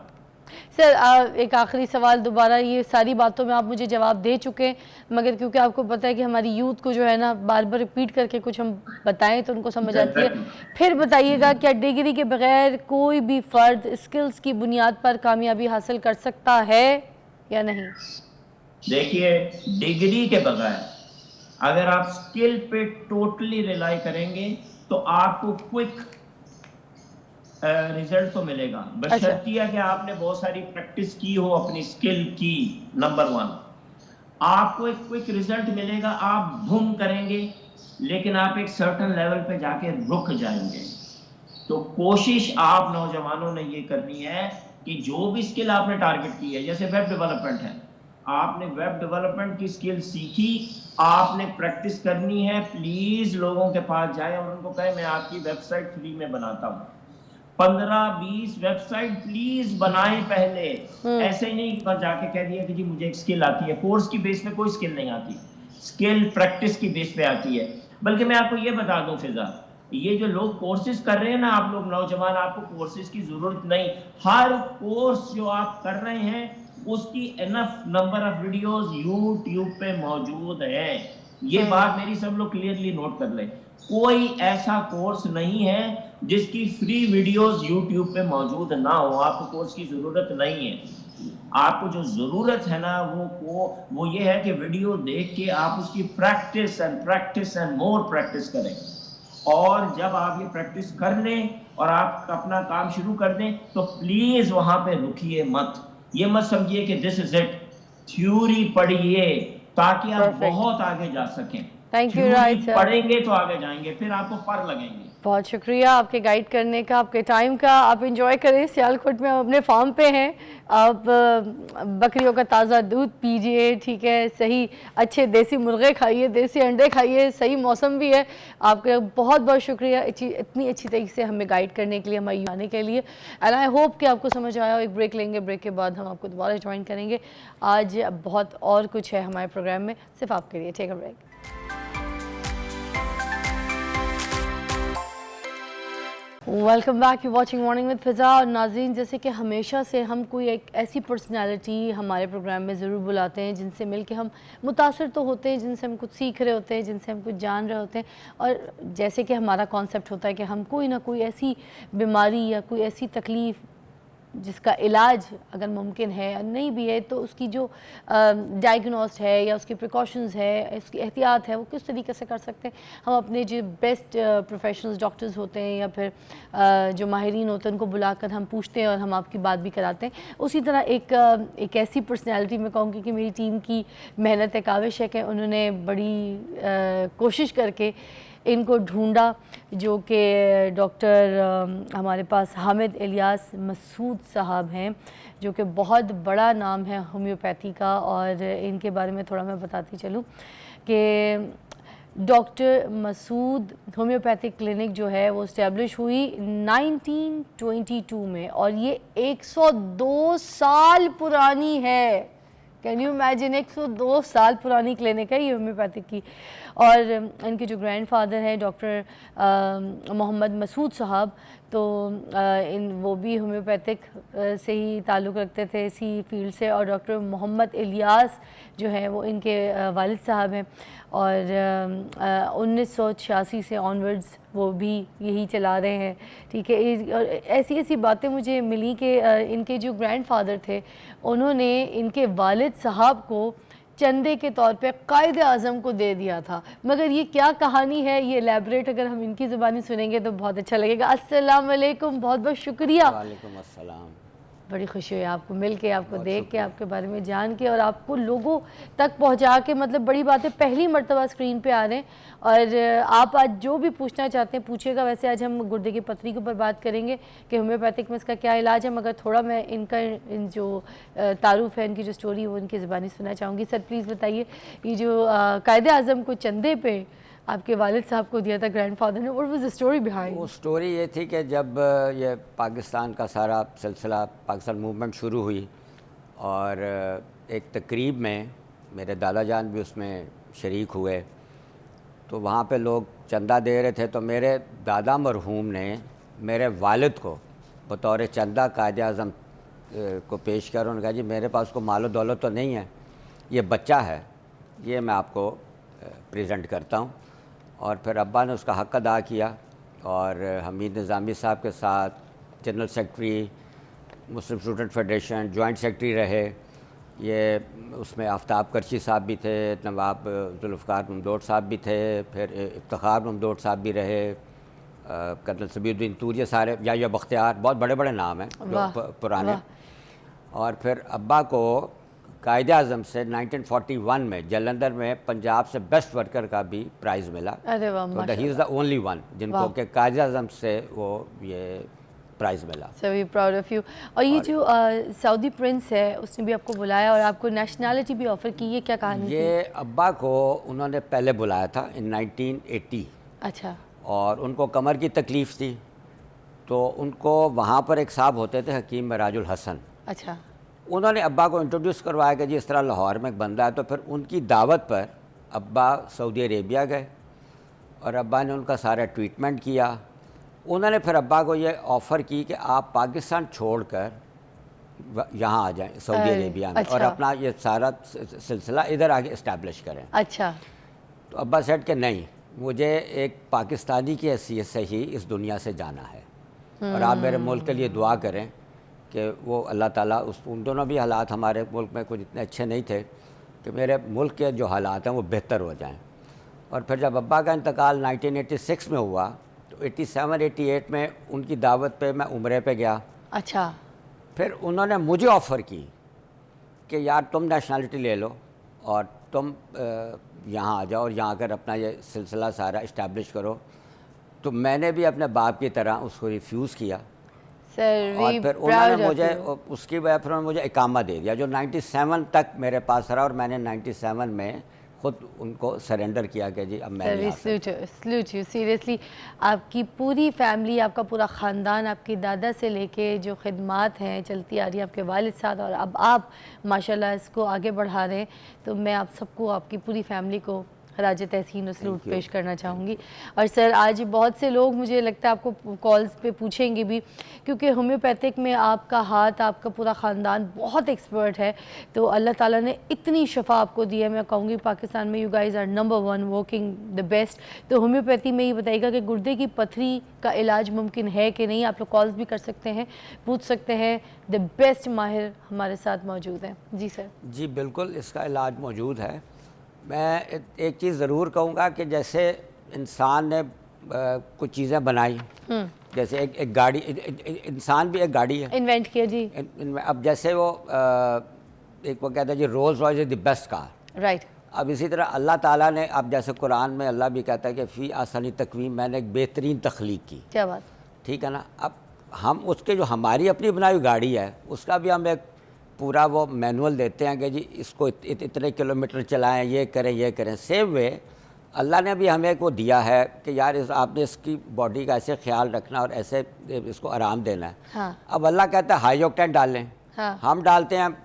A: सर एक आखिरी सवाल, दोबारा ये सारी बातों में आप मुझे जवाब दे चुके हैं, मगर क्योंकि आपको पता है कि हमारी यूथ को जो है ना, बार बार रिपीट करके कुछ हम बताएं तो उनको समझ आती है। फिर बताइएगा, क्या डिग्री के बगैर कोई भी फ़र्द स्किल्स की बुनियाद पर कामयाबी हासिल कर सकता है या नहीं?
B: देखिए, डिग्री के बगैर अगर आप स्किल पे टोटली रिलाई करेंगे तो आपको क्विक रिजल्ट तो मिलेगा, बशर्तिया कि आपने बहुत सारी प्रैक्टिस की हो अपनी स्किल की। नंबर 1, आपको एक क्विक रिजल्ट मिलेगा, आप बूम करेंगे, लेकिन आप एक सर्टेन लेवल पे जाके रुक जाएंगे। तो कोशिश आप नौजवानों ने ये करनी है कि जो भी स्किल आपने टारगेट की है, जैसे वेब डेवलपमेंट है, आपने वेब डेवलपमेंट की स्किल सीखी, आपने प्रैक्टिस करनी है, प्लीज लोगों के पास जाए और उनको कहें मैं आपकी वेबसाइट फ्री में बनाता हूँ। 15-20 वेबसाइट प्लीज बनाएं पहले। ऐसे ही नहीं बस जाके कह दिया कि जी मुझे एक स्किल आती है। कोर्स की बेस पे कोई स्किल नहीं आती, स्किल प्रैक्टिस की बेस पे आती है। बल्कि मैं आपको ये बता दूं फिजा, ये जो लोग कोर्सेज कर रहे हैं ना, आप लोग नौजवान, आपको कोर्सेज की जरूरत नहीं। हर कोर्स जो आप कर रहे हैं उसकी enough number of videos YouTube पे मौजूद है। ये बात मेरी सब लोग क्लियरली नोट कर लें। कोई ऐसा कोर्स नहीं है जिसकी फ्री वीडियोस यूट्यूब पे मौजूद ना हो। आपको कोर्स की जरूरत नहीं है। आपको जो जरूरत है ना, वो ये है कि वीडियो देख के आप उसकी प्रैक्टिस एंड मोर प्रैक्टिस करें। और जब आप ये प्रैक्टिस कर लें और आप अपना काम शुरू कर दें, तो प्लीज वहां पे रुकिए मत। ये मत समझिए कि दिस इज इट। थ्योरी पढ़िए ताकि आप बहुत आगे जा सकें।
A: Thank you. राइट सर,
B: पढ़ेंगे तो आगे जाएंगे, फिर आपको पर लगेंगे।
A: बहुत शुक्रिया आपके गाइड करने का, आपके टाइम का। आप एंजॉय करें, सियालकोट में अपने फार्म पे हैं आप, बकरियों का ताज़ा दूध पीजिए, ठीक है, सही अच्छे देसी मुर्गे खाइए, देसी अंडे खाइए, सही मौसम भी है। आपका बहुत बहुत शुक्रिया इतनी अच्छी तरीके से हमें गाइड करने के लिए, हमारे आने के लिए। एंड आई होप कि आपको समझ आया हो। एक ब्रेक लेंगे, ब्रेक के बाद हम आपको दोबारा ज्वाइन करेंगे। आज बहुत और कुछ है हमारे प्रोग्राम में सिर्फ आपके लिए। Take a break. Welcome back, you watching morning with Fiza. और नाज़रीन, जैसे कि हमेशा से हम कोई एक ऐसी पर्सनैलिटी हमारे प्रोग्राम में ज़रूर बुलाते हैं जिनसे मिल के हम मुतासर तो होते हैं, जिनसे हम कुछ सीख रहे होते हैं, जिनसे हम कुछ जान रहे होते हैं। और जैसे कि हमारा कॉन्सेप्ट होता है कि हम कोई ना कोई ऐसी बीमारी या कोई ऐसी तकलीफ़ जिसका इलाज अगर मुमकिन है, नहीं भी है तो उसकी जो डायग्नोस्ट है या उसकी प्रिकॉशंस है, उसकी एहतियात है, वो किस तरीके से कर सकते हैं। हम अपने जो बेस्ट प्रोफेशनल्स डॉक्टर्स होते हैं या फिर जो माहिरीन होते हैं उनको बुलाकर हम पूछते हैं और हम आपकी बात भी कराते हैं। उसी तरह एक ऐसी पर्सनैलिटी मैं कहूँगी कि मेरी टीम की मेहनत है, काविश है कि उन्होंने बड़ी कोशिश करके इनको ढूंढा, जो कि डॉक्टर हमारे पास हामिद इलियास मसूद साहब हैं, जो कि बहुत बड़ा नाम है होम्योपैथी का। और इनके बारे में थोड़ा मैं बताती चलूँ कि डॉक्टर मसूद होम्योपैथिक क्लिनिक जो है वो इस्टेब्लिश हुई 1922 में और ये 102 साल पुरानी है। कैन यू इमेजिन, 102 साल पुरानी क्लिनिक है ये होम्योपैथिक की। और इनके जो ग्रैंडफादर हैं डॉक्टर मोहम्मद मसूद साहब, तो वो भी होम्योपैथिक से ही ताल्लुक़ रखते थे, इसी फील्ड से। और डॉक्टर मोहम्मद इलियास जो है वो इनके वालिद साहब हैं और 1986 से ऑनवर्ड्स वो भी यही चला रहे हैं। ठीक है, और ऐसी ऐसी बातें मुझे मिली कि इनके जो ग्रैंडफादर थे उन्होंने इनके वालिद साहब को चंदे के तौर पे कायद आज़म को दे दिया था। मगर ये क्या कहानी है, ये एलैबोरेट अगर हम इनकी ज़ुबानी सुनेंगे तो बहुत अच्छा लगेगा। अस्सलाम वालेकुम, बहुत बहुत शुक्रिया।
C: वालेकुम अस्सलाम।
A: बड़ी खुशी हुई आपको मिल के, आपको देख के, आपके बारे में जान के और आपको लोगों तक पहुंचा के। मतलब बड़ी बात है, पहली मर्तबा स्क्रीन पे आ रहे हैं और आप आज जो भी पूछना चाहते हैं पूछिएगा। वैसे आज हम गुर्दे की पथरी के ऊपर बात करेंगे कि होम्योपैथिक में इसका क्या इलाज है, मगर थोड़ा मैं इन जो तारुफ है, इनकी जो स्टोरी है वो इनकी ज़बानी सुनना चाहूँगी। सर प्लीज़ बताइए, ये जो कायदे आज़म को चंदे पे आपके वालिद साहब को दिया था ग्रैंडफादर ने, what was the story behind?
C: वो स्टोरी ये थी कि जब ये पाकिस्तान का सारा सिलसिला, पाकिस्तान मूवमेंट शुरू हुई और एक तकरीब में मेरे दादा जान भी उसमें शरीक हुए, तो वहाँ पे लोग चंदा दे रहे थे। तो मेरे दादा मरहूम ने मेरे वालिद को बतौर चंदा कायदे आज़म को पेश किया। उन्होंने कहा जी मेरे पास को मालो दौलत तो नहीं है, ये बच्चा है, ये मैं आपको प्रेजेंट करता हूँ। और फिर अब्बा ने उसका हक़ अदा किया और हमीद निज़ामी साहब के साथ जनरल सेक्रेटरी मुस्लिम स्टूडेंट फेडरेशन, जॉइंट सेक्रेटरी रहे। ये उसमें आफ्ताब करची साहब भी थे, नवाब जुल्फ़िकार ममदोट साहब भी थे, फिर इफ्तिखार ममदोट साहब भी रहे, कर्नल सबीउद्दीन तूर, ये सारे, या बख्तियार, बहुत बड़े बड़े नाम हैं जो पुराने। और फिर अब्बा को कायदे आज़म से 1941 में जलंधर में पंजाब से बेस्ट वर्कर का भी प्राइज़ मिला।
A: अरे वाह,
C: तो he is the only one जिनको के कायदे आज़म से वो ये प्राइज़ मिला।
A: So we proud of you. और ये जो सऊदी प्रिंस है उसने भी आपको बुलाया और आपको नेशनैलिटी भी ऑफ़र की, ये क्या कहानी थी?
C: ये अब्बा को उन्होंने पहले बुलाया था इन 1980।
A: अच्छा।
C: और उनको कमर की तकलीफ़ थी, तो उनको वहाँ पर एक साहब होते थे हकीम मराजुल हसन।
A: अच्छा।
C: उन्होंने अब्बा को इंट्रोड्यूस करवाया कि जी इस तरह लाहौर में एक बंदा है। तो फिर उनकी दावत पर अब्बा सऊदी अरेबिया गए और अब्बा ने उनका सारा ट्रीटमेंट किया। उन्होंने फिर अब्बा को ये ऑफ़र की कि आप पाकिस्तान छोड़कर यहाँ आ जाएं सऊदी अरेबिया में।
A: अच्छा।
C: और अपना ये सारा सिलसिला इधर आके इस्टेब्लिश करें।
A: अच्छा।
C: तो अब्बा सेड कि नहीं, मुझे एक पाकिस्तानी की हैसियत से ही इस दुनिया से जाना है और आप मेरे मुल्क के लिए दुआ करें कि वो अल्लाह ताला उन दोनों भी हालात हमारे मुल्क में कुछ इतने अच्छे नहीं थे कि मेरे मुल्क के जो हालात हैं वो बेहतर हो जाएं। और फिर जब अब्बा का इंतकाल 1986 में हुआ तो 87-88 में उनकी दावत पे मैं उम्रे पे गया।
A: अच्छा।
C: फिर उन्होंने मुझे ऑफ़र की कि यार तुम नेशनलिटी ले लो और तुम यहाँ आ जाओ और यहाँ आकर अपना ये सिलसिला सारा इस्टेब्लिश करो। तो मैंने भी अपने बाप की तरह उसको रिफ्यूज़ किया। और फिर उन्होंने मुझे उसकी वजह फिर उन्होंने मुझे इकामा दे दिया जो 97 तक मेरे पास रहा और मैंने 97 में खुद उनको सरेंडर किया कि जी अब मैं
A: सल्यूट यू सीरियसली। आपकी पूरी फैमिली, आपका पूरा ख़ानदान, आपकी दादा से लेके जो खिदमात हैं चलती आ रही है आपके वालिद साथ, और अब आप माशाल्लाह इसको आगे बढ़ा रहे हैं। तो मैं आप सबको, आपकी पूरी फैमिली को राज तहसीन और सलूट पेश करना चाहूँगी। और सर आज बहुत से लोग मुझे लगता है आपको कॉल्स पे पूछेंगे भी, क्योंकि होम्योपैथिक में आपका हाथ, आपका पूरा ख़ानदान बहुत एक्सपर्ट है। तो अल्लाह ताला ने इतनी शफा आपको दी है, मैं कहूँगी पाकिस्तान में you guys are number 1 working the best. तो होम्योपैथी में ये बताइएगा कि गुर्दे की पथरी का इलाज मुमकिन है कि नहीं? आप लोग कॉल्स भी कर सकते हैं, पूछ सकते हैं। द बेस्ट माहिर हमारे साथ मौजूद हैं। जी सर।
C: जी बिल्कुल, इसका इलाज मौजूद है। मैं एक चीज़ ज़रूर कहूँगा कि जैसे इंसान ने कुछ चीज़ें बनाई, जैसे एक गाड़ी, इंसान भी एक गाड़ी है,
A: इन्वेंट किया जी।
C: अब जैसे वो एक वो कहता है जी Rolls Royce is the best car,
A: right.
C: अब इसी तरह अल्लाह ताला ने, अब जैसे कुरान में अल्लाह भी कहता है कि फ़ी आसानी तकवीम, मैंने एक बेहतरीन तख्लीक की।
A: क्या बात।
C: ठीक है ना। अब हम उसके जो हमारी अपनी बनाई हुई गाड़ी है उसका भी हम एक पूरा वो मैनुअल देते हैं कि जी इसको इतने किलोमीटर चलाएं, ये करें। सेम वे अल्लाह ने भी हमें एक वो दिया है कि यार आपने इसकी बॉडी का ऐसे ख्याल रखना और ऐसे इसको आराम देना है।
A: हाँ।
C: अब अल्लाह कहता है हाई ऑक्टेन डालें।
A: हाँ।
C: हम डालते हैं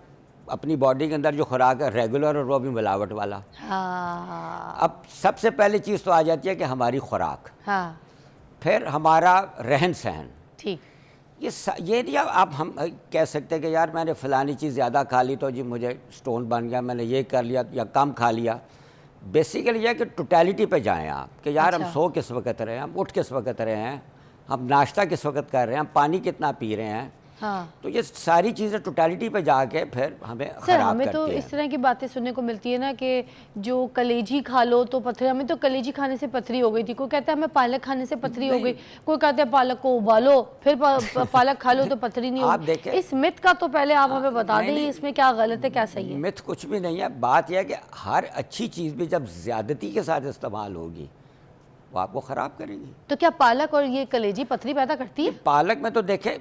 C: अपनी बॉडी के अंदर जो खुराक है रेगुलर, और वो भी मिलावट वाला।
A: हाँ।
C: अब सबसे पहली चीज़ तो आ जाती है कि हमारी खुराक,
A: हाँ।
C: फिर हमारा रहन सहन।
A: ठीक।
C: ये नहीं आप हम कह सकते हैं कि यार मैंने फ़लानी चीज़ ज़्यादा खा ली तो जी मुझे स्टोन बन गया, मैंने ये कर लिया या कम खा लिया। बेसिकली यह कि टोटलिटी पे जाएं आप कि यार हम सो किस वक्त रहे हैं, हम उठ किस वक्त रहे हैं, हम नाश्ता किस वक्त कर रहे हैं, हम पानी कितना पी रहे हैं।
A: हाँ।
C: तो ये सारी चीज़ें टोटलिटी पे जाके फिर हमें
A: सर हमें तो इस तरह की बातें सुनने को मिलती है ना कि जो कलेजी खा लो तो पथरी, हमें तो कलेजी खाने से पथरी हो गई थी, कोई कहता है हमें पालक खाने से पथरी हो गई, कोई कहता है पालक को उबालो फिर पालक खा लो तो पथरी नहीं होगी। इस मिथ का तो पहले आप हमें बता दें, इसमें क्या गलत है क्या सही है?
C: मिथ कुछ भी नहीं है। बात यह है कि हर अच्छी चीज़ भी जब ज़्यादती के साथ इस्तेमाल होगी वो आपको ख़राब करेगी।
A: तो क्या पालक और ये कलेजी पथरी पैदा करती है?
C: पालक में तो देखें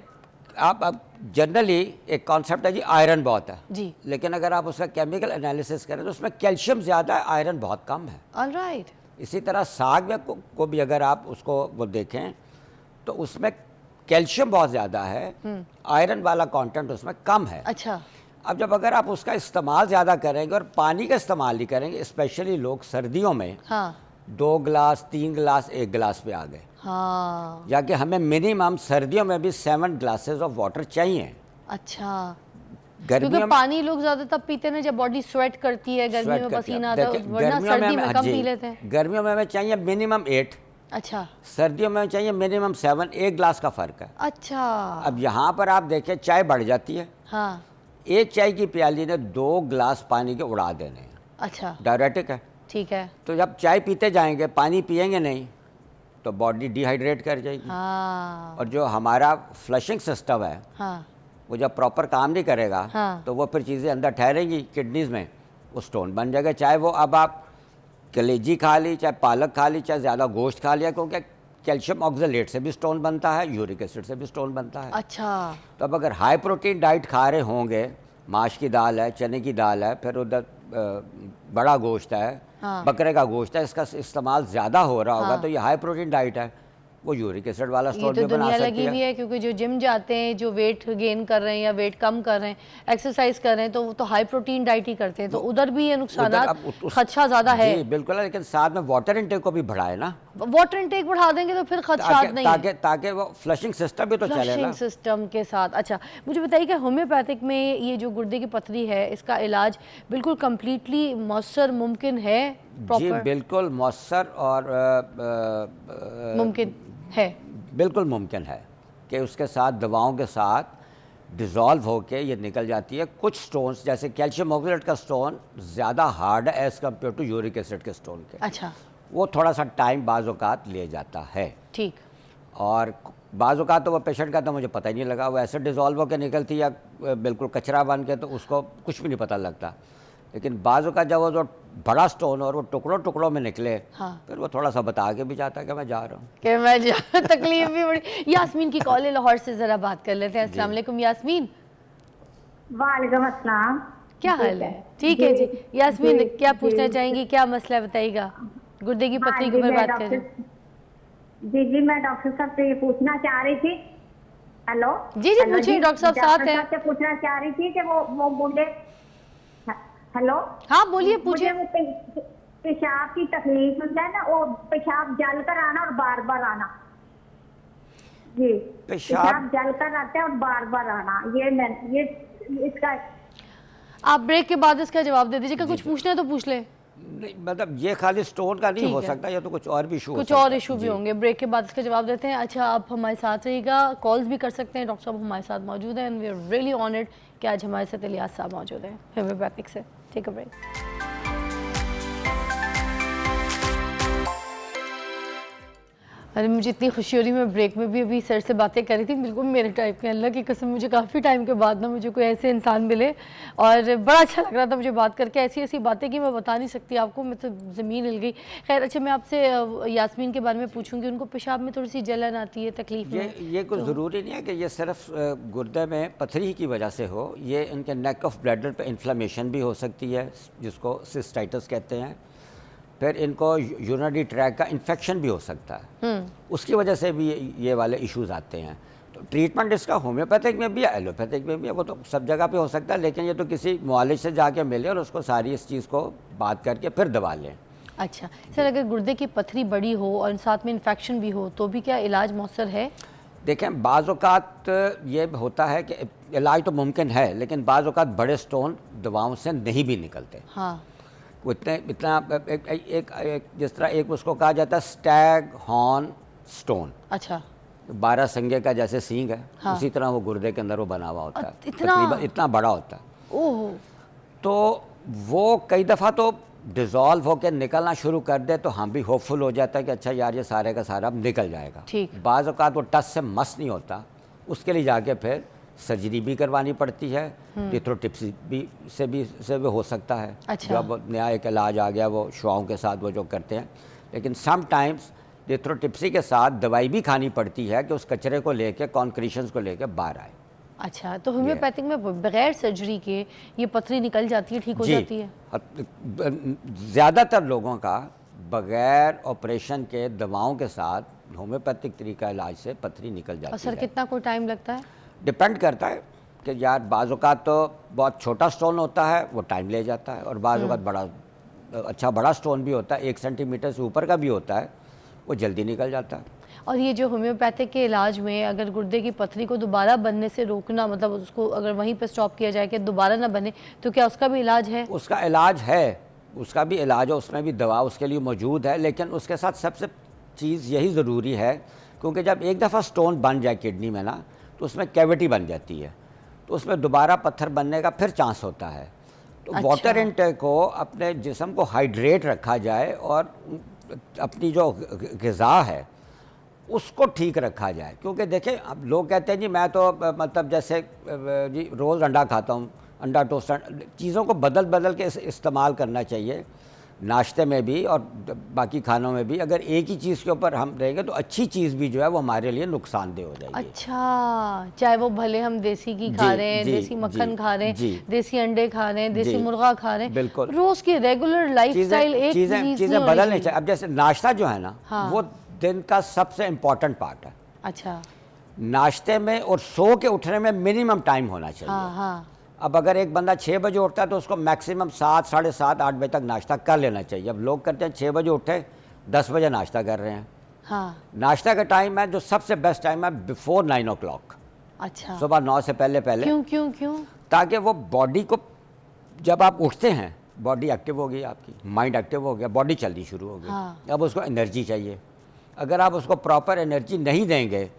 C: आप, अब जनरली एक कॉन्सेप्ट है जी आयरन बहुत है
A: जी,
C: लेकिन अगर आप उसका केमिकल एनालिसिस करें तो उसमें कैल्शियम ज़्यादा है, आयरन बहुत कम है।
A: ऑलराइट।
C: इसी तरह साग में को भी अगर आप उसको वो देखें तो उसमें कैल्शियम बहुत ज़्यादा है, आयरन वाला कंटेंट उसमें कम है।
A: अच्छा।
C: अब जब अगर आप उसका इस्तेमाल ज़्यादा करेंगे और पानी का इस्तेमाल नहीं करेंगे, स्पेशली लोग सर्दियों में
A: हाँ।
C: 2 गिलास 3 गिलास 1 गिलास पे आ गए।
A: हाँ।
C: या कि हमें मिनिमम सर्दियों में भी 7 ग्लासेस ऑफ वाटर चाहिए।
A: अच्छा।
C: गर्मियों
A: क्योंकि
C: में
A: पानी लोग ज़्यादा तब पीते हैं जब बॉडी स्वेट करती है, गर्मियों में पसीना आता है, वरना सर्दी में कम पी लेते हैं।
C: गर्मियों में हमें चाहिए मिनिमम 8।
A: अच्छा।
C: सर्दियों में चाहिए मिनिमम 7, 1 ग्लास का फ़र्क है।
A: अच्छा।
C: अब यहाँ पर आप देखें चाय बढ़ जाती है।
A: हाँ।
C: एक चाय की प्याली ने 2 ग्लास पानी के उड़ा देने हैं।
A: अच्छा।
C: डायरेटिक है।
A: ठीक है।
C: तो जब चाय पीते जाएंगे पानी पिएंगे नहीं तो बॉडी डिहाइड्रेट कर जाएगी।
A: हाँ।
C: और जो हमारा फ्लशिंग सिस्टम है
A: हाँ।
C: वो जब प्रॉपर काम नहीं करेगा
A: हाँ।
C: तो वो फिर चीज़ें अंदर ठहरेंगी किडनीज़ में, वो स्टोन बन जाएगा। चाहे वो अब आप कलेजी खा ली, चाहे पालक खा ली, चाहे ज़्यादा गोश्त खा लिया, क्योंकि कैल्शियम ऑक्सलेट से भी स्टोन बनता है, यूरिक एसिड से भी स्टोन बनता है।
A: अच्छा।
C: तो अब अगर हाई प्रोटीन डाइट खा रहे होंगे, माश की दाल है, चने की दाल है, फिर उधर बड़ा गोश्त है,
A: हाँ।
C: बकरे का गोश्त है, इसका इस्तेमाल ज़्यादा हो रहा होगा
A: हाँ।
C: तो ये हाई प्रोटीन डाइट है, वो यूरिक एसिड वाला
A: ये
C: स्टोन
A: तो
C: भी बना
A: दुनिया
C: सकती
A: लगी हुई है, क्योंकि जो जिम जाते हैं, जो वेट गेन कर रहे हैं या वेट कम कर रहे हैं, एक्सरसाइज कर रहे हैं, तो वो तो हाई प्रोटीन डाइट ही करते हैं, तो उधर भी ये नुकसानात खदशा ज़्यादा है।
C: जी बिल्कुल है, लेकिन साथ में वाटर इनटेक को भी बढ़ाए ना।
A: वाटर इनटेक बढ़ा देंगे तो फिर खदशात नहीं है।
C: ताकि वो फ्लशिंग सिस्टम भी तो चले ना।
A: फ्लशिंग सिस्टम के साथ। अच्छा मुझे बताइए कि होम्योपैथिक में ये जो गुर्दे की पथरी है इसका इलाज बिल्कुल कम्प्लीटली मौसर मुमकिन है?
C: जी बिल्कुल मौसर और
A: मुमकिन है, बिल्कुल
C: मुमकिन है कि उसके साथ दवाओं के साथ डिज़ोल्व होके ये निकल जाती है। कुछ स्टोन्स जैसे कैल्शियम ऑक्सलेट का स्टोन ज़्यादा हार्ड है as compare to uric acid के स्टोन के।
A: अच्छा।
C: वो थोड़ा सा टाइम बाज़ औक़ात ले जाता है।
A: ठीक।
C: और बाज़ औक़ात तो वो पेशेंट का तो मुझे पता ही नहीं लगा, वो ऐसे डिज़ोल्व होकर निकलती या बिल्कुल कचरा बन के, तो उसको कुछ भी नहीं पता लगता। लेकिन बाज़ औक़ात जब वो जो बड़ा स्टोन और वो टुकड़ों टुकड़ों में निकले, हाँ। फिर वो थोड़ा सा बता के भी जाता है कि मैं जा रहा हूँ,
A: कि मैं जा तकलीफ भी बड़ी। यास्मीन की कॉल है लाहौर से, ज़रा बात कर लेते हैं। अस्सलाम वालेकुम यास्मीन।
D: वालेकुम अस्सलाम।
A: क्या हाल है? ठीक है जी। यास्मीन क्या पूछना चाहेंगी, क्या मसला बताइएगा? गुर्दे की पथरी के ऊपर बात करें।
D: जी जी मैं डॉक्टर साहब से ये पूछना चाह रही थी। हेलो
A: जी जी पूछिए, डॉक्टर साहब साथ हैं।
D: से पूछना चाह रही थी कि वो बोले। हेलो
A: हाँ बोलिए पूछिए।
D: पेशाब की तकलीफ होता है ना, वो पेशाब जल कर आना और बार बार आना। जी, पेशाब जल कर आता है और बार बार आना। ये इसका
A: आप ब्रेक के बाद इसका जवाब दे दीजिएगा। कुछ पूछना है तो पूछ ले।
C: नहीं, मतलब ये खाली स्टोन का नहीं
A: ठीक
C: हो
A: है।
C: सकता, या तो कुछ और भी इशू
A: कुछ और इशू भी होंगे, ब्रेक के बाद इसका जवाब देते हैं। अच्छा, आप हमारे साथ रहिएगा, कॉल्स भी कर सकते हैं। डॉक्टर साहब हमारे साथ मौजूद हैं and we are really honoured कि आज हमारे साथ इलियास साहब मौजूद हैं होम्योपैथिक से। Take a break. अरे मुझे इतनी खुशी हो रही, मैं ब्रेक में भी अभी सर से बातें कर रही थी, बिल्कुल मेरे टाइप के। अल्लाह की कसम, मुझे काफ़ी टाइम के बाद ना मुझे कोई ऐसे इंसान मिले और बड़ा अच्छा लग रहा था मुझे बात करके। ऐसी ऐसी बातें कि मैं बता नहीं सकती आपको, मैं तो ज़मीन हिल गई। खैर, अच्छा, मैं आपसे यास्मीन के बारे में पूछूंगी। उनको पेशाब में थोड़ी सी जलन आती है, तकलीफ
C: ये कुछ ज़रूरी नहीं है कि ये सिर्फ गुर्दे में पथरी की वजह से हो। ये इनके नेक ऑफ ब्लैडर पे इन्फ्लेमेशन भी हो सकती है, जिसको सिस्टाइटिस कहते हैं। फिर इनको यूरिनरी ट्रैक का इन्फेक्शन भी हो सकता है, उसकी वजह से भी ये वाले इश्यूज आते हैं। तो ट्रीटमेंट इसका होम्योपैथिक में भी है, एलोपैथिक में भी है, वो तो सब जगह पे हो सकता है। लेकिन ये तो किसी मुआलिज से जाके मिले और उसको सारी इस चीज़ को बात करके फिर दवा लें।
A: अच्छा सर, अगर गुर्दे की पथरी बड़ी हो और साथ में इन्फेक्शन भी हो तो भी क्या इलाज मौसर है?
C: देखें, बाज़ औक़ात ये होता है कि इलाज तो मुमकिन है, लेकिन बाज़ औक़ात बड़े स्टोन दवाओं से नहीं भी निकलते।
A: हाँ,
C: इतना एक जिस तरह एक उसको कहा जाता है स्टैग हॉर्न स्टोन।
A: अच्छा,
C: 12 संगे का जैसे सींग है,
A: हाँ।
C: उसी तरह वो गुर्दे के अंदर वो बना हुआ होता है,
A: इतना?
C: तकरीबन इतना बड़ा होता है।
A: ओह,
C: तो वो कई दफ़ा तो डिज़ोल्व होकर निकलना शुरू कर दे तो हम भी होपफुल हो जाता है कि अच्छा यार, ये सारे का सारा अब निकल जाएगा।
A: ठीक।
C: बाज़ औक़ात वो टच से मस नहीं होता, उसके लिए जाके फिर सर्जरी भी करवानी पड़ती है। लिथोट्रिप्सी से भी हो सकता है।
A: अच्छा।
C: जो अब नया एक इलाज आ गया, वो शुआओं के साथ वो जो करते हैं। लेकिन सम टाइम्स लिथोट्रिप्सी के साथ दवाई भी खानी पड़ती है कि उस कचरे को लेके, कॉन्क्रीशंस को लेके बाहर आए।
A: अच्छा, तो होम्योपैथिक में बगैर सर्जरी के ये पथरी निकल जाती है, ठीक हो जाती है?
C: ज़्यादातर लोगों का बगैर ऑपरेशन के दवाओं के साथ होम्योपैथिक तरीका इलाज से पथरी निकल जाती है।
A: और सर, कितना कोई टाइम लगता है?
C: डिपेंड करता है कि यार, बाज़ औक़ात तो बहुत छोटा स्टोन होता है, वो टाइम ले जाता है, और बाज़ औक़ात बड़ा स्टोन भी होता है, 1 सेंटीमीटर से ऊपर का भी होता है, वो जल्दी निकल जाता है।
A: और ये जो होम्योपैथिक के इलाज में अगर गुर्दे की पथरी को दोबारा बनने से रोकना, मतलब उसको अगर वहीं पे स्टॉप किया जाए कि दोबारा ना बने, तो क्या उसका भी इलाज है?
C: उसका इलाज है, उसका भी इलाज है, उसमें भी दवा उसके लिए मौजूद है। लेकिन उसके साथ सबसे चीज़ यही ज़रूरी है, क्योंकि जब एक दफ़ा स्टोन बन जाए किडनी में ना, तो उसमें कैविटी बन जाती है, तो उसमें दोबारा पत्थर बनने का फिर चांस होता है। तो
A: अच्छा।
C: वाटर इनटेक को, अपने जिस्म को हाइड्रेट रखा जाए और अपनी जो ग़िज़ा है उसको ठीक रखा जाए। क्योंकि देखें, अब लोग कहते हैं जी मैं तो मतलब जैसे जी रोज़ अंडा खाता हूँ, अंडा टोस्ट, चीज़ों को बदल बदल के इस्तेमाल करना चाहिए, नाश्ते में भी और बाकी खानों में भी। अगर एक ही चीज़ के ऊपर हम रहेंगे तो अच्छी चीज़ भी जो है वो हमारे लिए नुकसानदेह हो जाएगी।
A: अच्छा, चाहे वो भले हम देसी घी खा रहे हैं, देसी मक्खन खा रहे हैं, देसी अंडे खा रहे हैं, देसी मुर्गा खा रहे हैं,
C: बिल्कुल,
A: रोज़ की रेगुलर लाइफस्टाइल एक
C: चीज़ें बदलनी चाहिए। अब जैसे नाश्ता जो है ना,
A: हाँ।
C: वो दिन का सबसे इम्पॉर्टेंट पार्ट है।
A: अच्छा,
C: नाश्ते में और सो के उठने में मिनिमम टाइम होना चाहिए।
A: हाँ हाँ।
C: अब अगर एक बंदा 6 बजे उठता है तो उसको मैक्सिमम 7, साढ़े 7, 8 बजे तक नाश्ता कर लेना चाहिए। अब लोग करते हैं 6 बजे उठे, 10 बजे नाश्ता कर रहे हैं।
A: हाँ,
C: नाश्ता का टाइम है जो सबसे बेस्ट टाइम है बिफोर 9 o'clock,
A: अच्छा,
C: सुबह 9 से पहले पहले।
A: क्यों क्यों क्यों?
C: ताकि वो बॉडी को, जब आप उठते हैं बॉडी एक्टिव हो गई, आपकी माइंड एक्टिव हो गया, बॉडी चलनी शुरू हो गई।
A: हाँ।
C: अब उसको एनर्जी चाहिए। अगर आप उसको प्रॉपर एनर्जी नहीं देंगे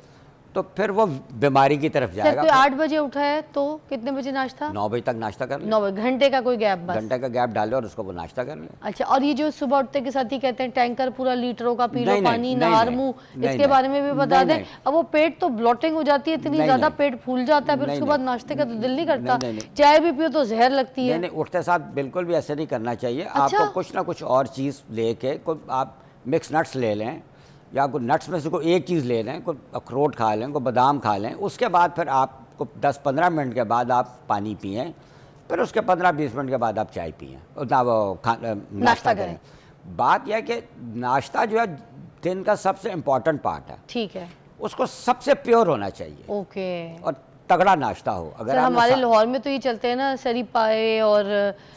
C: तो फिर वो बीमारी की तरफ
A: सर,
C: जाएगा।
A: कोई 8 बजे उठा है तो कितने बजे नाश्ता?
C: 9 बजे तक नाश्ता कर ले,
A: 9 बजे, घंटे का कोई गैप बस?
C: घंटे का गैप डाले और उसको वो नाश्ता कर ले।
A: अच्छा, और ये जो सुबह उठते के साथ ही कहते हैं टैंकर पूरा लीटरों का पी लो
C: नहीं,
A: पानी,
C: नहीं,
A: नहार
C: नहीं,
A: मुंह,
C: नहीं,
A: इसके
C: नहीं,
A: बारे में भी बता
C: नहीं,
A: दें।
C: नहीं।
A: अब वो पेट तो ब्लॉटिंग हो जाती है इतनी
C: नहीं,
A: ज्यादा,
C: नहीं।
A: पेट फूल जाता है, फिर
C: नहीं,
A: उसके बाद
C: नहीं।
A: नाश्ते का तो दिल नहीं करता।
C: नहीं, नहीं।
A: चाय भी पियो तो जहर लगती है।
C: नहीं, उठते साथ बिल्कुल भी ऐसे नहीं करना चाहिए।
A: अच्छा?
C: आपको कुछ ना कुछ और चीज़ लेके, कोई आप मिक्स नट्स ले लें, या कोई नट्स में से कोई एक चीज़ ले लें, कोई अखरोट खा लें, कोई बादाम खा लें। उसके बाद फिर आपको 10-15 मिनट के बाद आप पानी पिएं, फिर उसके 15-20 मिनट के बाद आप चाय पिएं, उतना वो नाश्ता करें। बात यह है कि नाश्ता जो है दिन का सबसे इम्पॉर्टेंट पार्ट है,
A: ठीक है,
C: उसको सबसे प्योर होना चाहिए।
A: ओके।
C: और तगड़ा नाश्ता हो। अगर
A: सर हमारे लाहौर में तो ये चलते हैं ना सरी पाए और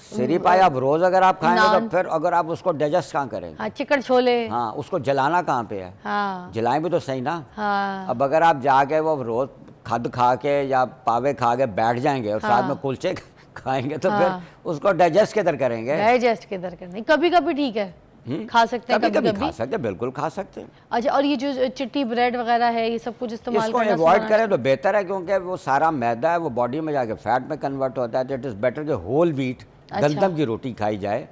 C: सरी पाए आप रोज़ अगर आप खाएंगे तो फिर अगर आप उसको डाइजेस्ट कहाँ करेंगे?
A: हाँ, चिकन छोले।
C: हाँ, उसको जलाना कहाँ पे है?
A: हाँ
C: जलाएं भी तो सही ना।
A: हाँ
C: अब अगर आप जाके वो रोज़ खद खा के या पावे खा के बैठ जाएंगे और साथ में कुलचे खाएंगे तो फिर उसको डाइजेस्ट किधर करेंगे?
A: डाइजेस्ट किधर करने, कभी कभी ठीक है खा सकते हैं,
C: कभी खा सकते हैं, बिल्कुल खा सकते हैं।
A: अच्छा, और ये जो चिट्टी ब्रेड वगैरह है ये सब कुछ इस्तेमाल
C: इसको
A: करना
C: अवॉइड करें तो बेहतर है, क्योंकि वो सारा मैदा है वो बॉडी में जाके फैट में कन्वर्ट होता है। तो इट इज़ बेटर कि होल व्हीट गंदम की रोटी खाई जाए।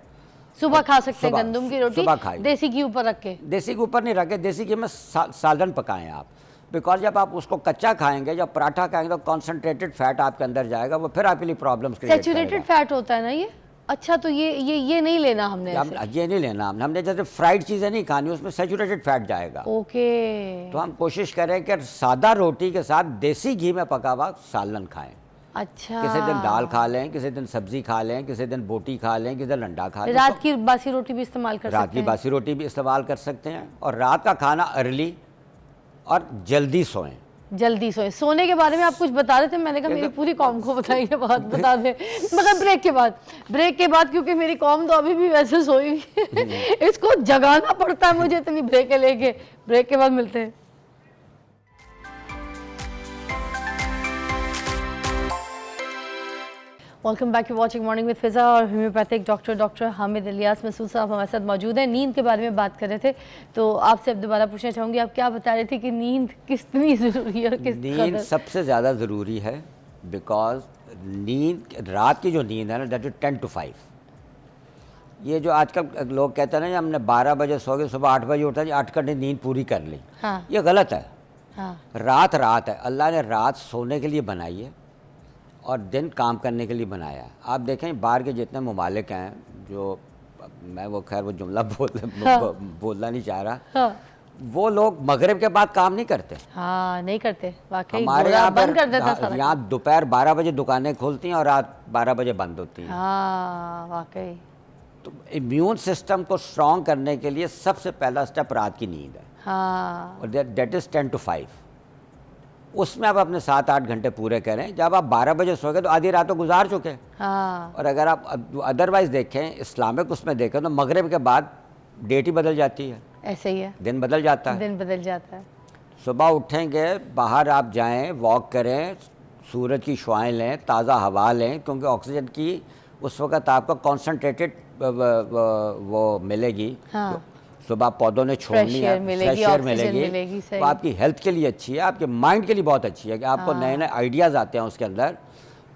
A: सुबह खा सकते हैं गंदम की रोटी,
C: सुबह खाई,
A: देसी घी ऊपर रख के।
C: देसी के ऊपर नहीं रखे, देसी घी में सालन पकाएं आप, बिकॉज जब आप उसको कच्चा खाएंगे, जब पराठा खाएंगे तो कॉन्सेंट्रेटेड फैट आपके अंदर जाएगा, वो फिर आपके लिए प्रॉब्लम्स क्रिएट करेगा।
A: सैचुरेटेड फैट होता है ना ये? अच्छा, तो ये नहीं लेना हमने
C: ये नहीं लेना हमने जैसे फ्राइड चीज़ें नहीं खानी, उसमें सैचुरेटेड फैट जाएगा।
A: ओके,
C: तो हम कोशिश करें कि सादा रोटी के साथ देसी घी में पका हुआ सालन खाएं।
A: अच्छा,
C: किसी दिन दाल खा लें, किसी दिन सब्जी खा लें, किसी दिन बोटी खा लें, किसी दिन अंडा खा लें।
A: रात की बासी रोटी भी इस्तेमाल कर सकते हैं।
C: रात की बासी रोटी भी इस्तेमाल कर सकते हैं। और रात का खाना अर्ली और जल्दी सोएं।
A: जल्दी सोए। सोने के बारे में आप कुछ बता रहे थे, मैंने कहा मेरी पूरी कौम को बताइए, बात बता दें, मगर ब्रेक के बाद क्योंकि मेरी कौम तो अभी भी वैसे सोई हुई है इसको जगाना पड़ता है मुझे इतनी ब्रेक लेके। ब्रेक के बाद मिलते हैं। Welcome back, you watching morning with Fiza और होम्योपैथिक डॉक्टर हामिद इलियास मसूद साहब हमारे साथ मौजूद हैं। नींद के बारे में बात कर रहे थे, तो आपसे अब दोबारा पूछना चाहूँगी, आप क्या बता रहे थे कि नींद कितनी ज़रूरी है?
C: नींद सबसे ज़्यादा ज़रूरी है, बिकॉज नींद, रात की जो नींद है ना, दैट इज 10 to 5। ये जो आजकल लोग कहते हैं ना हमने 12 बजे सो गए, सुबह 8 बजे उठा जी 8 घंटे नींद पूरी कर ली।
A: हाँ।
C: ये गलत है।
A: हाँ।
C: रात है, अल्लाह ने रात सोने के लिए बनाई है और दिन काम करने के लिए बनाया है। आप देखें बाहर के जितने ममालिक हैं, जो मैं वो खैर वो जुमला बोलना नहीं चाह रहा,
A: हाँ।
C: वो लोग मगरिब के बाद काम नहीं करते।
A: हाँ, नहीं करते वाकई।
C: हमारे यहाँ
A: बंद कर देता सारा।
C: यहाँ दोपहर 12 बजे दुकानें खुलती हैं और रात 12 बजे बंद होती हैं।
A: हाँ वाकई।
C: तो इम्यून सिस्टम को स्ट्रॉन्ग करने के लिए सबसे पहला स्टेप रात की नींद है।
A: हाँ।
C: और दैट इज़ 10 to 5। उसमें आप अपने 7-8 घंटे पूरे करें। जब आप 12 बजे सोएंगे तो आधी रात तो गुजार चुके हैं।
A: हाँ।
C: और अगर आप अदरवाइज देखें, इस्लामिक उसमें देखें तो मगरिब के बाद डेट ही बदल जाती है।
A: ऐसे ही है,
C: दिन बदल जाता है।
A: दिन बदल जाता है।
C: सुबह उठेंगे, बाहर आप जाएं, वॉक करें, सूरज की शुआएं लें, ताज़ा हवा लें, क्योंकि ऑक्सीजन की उस वक्त आपको कॉन्सनट्रेटेड वो मिलेगी।
A: हाँ।
C: सुबह पौधों ने छोड़नी है, फ्रेश एयर मिलेगी, तो आपकी हेल्थ के लिए अच्छी है, आपके माइंड के लिए बहुत अच्छी है कि आपको नए नए आइडियाज़ आते हैं उसके अंदर।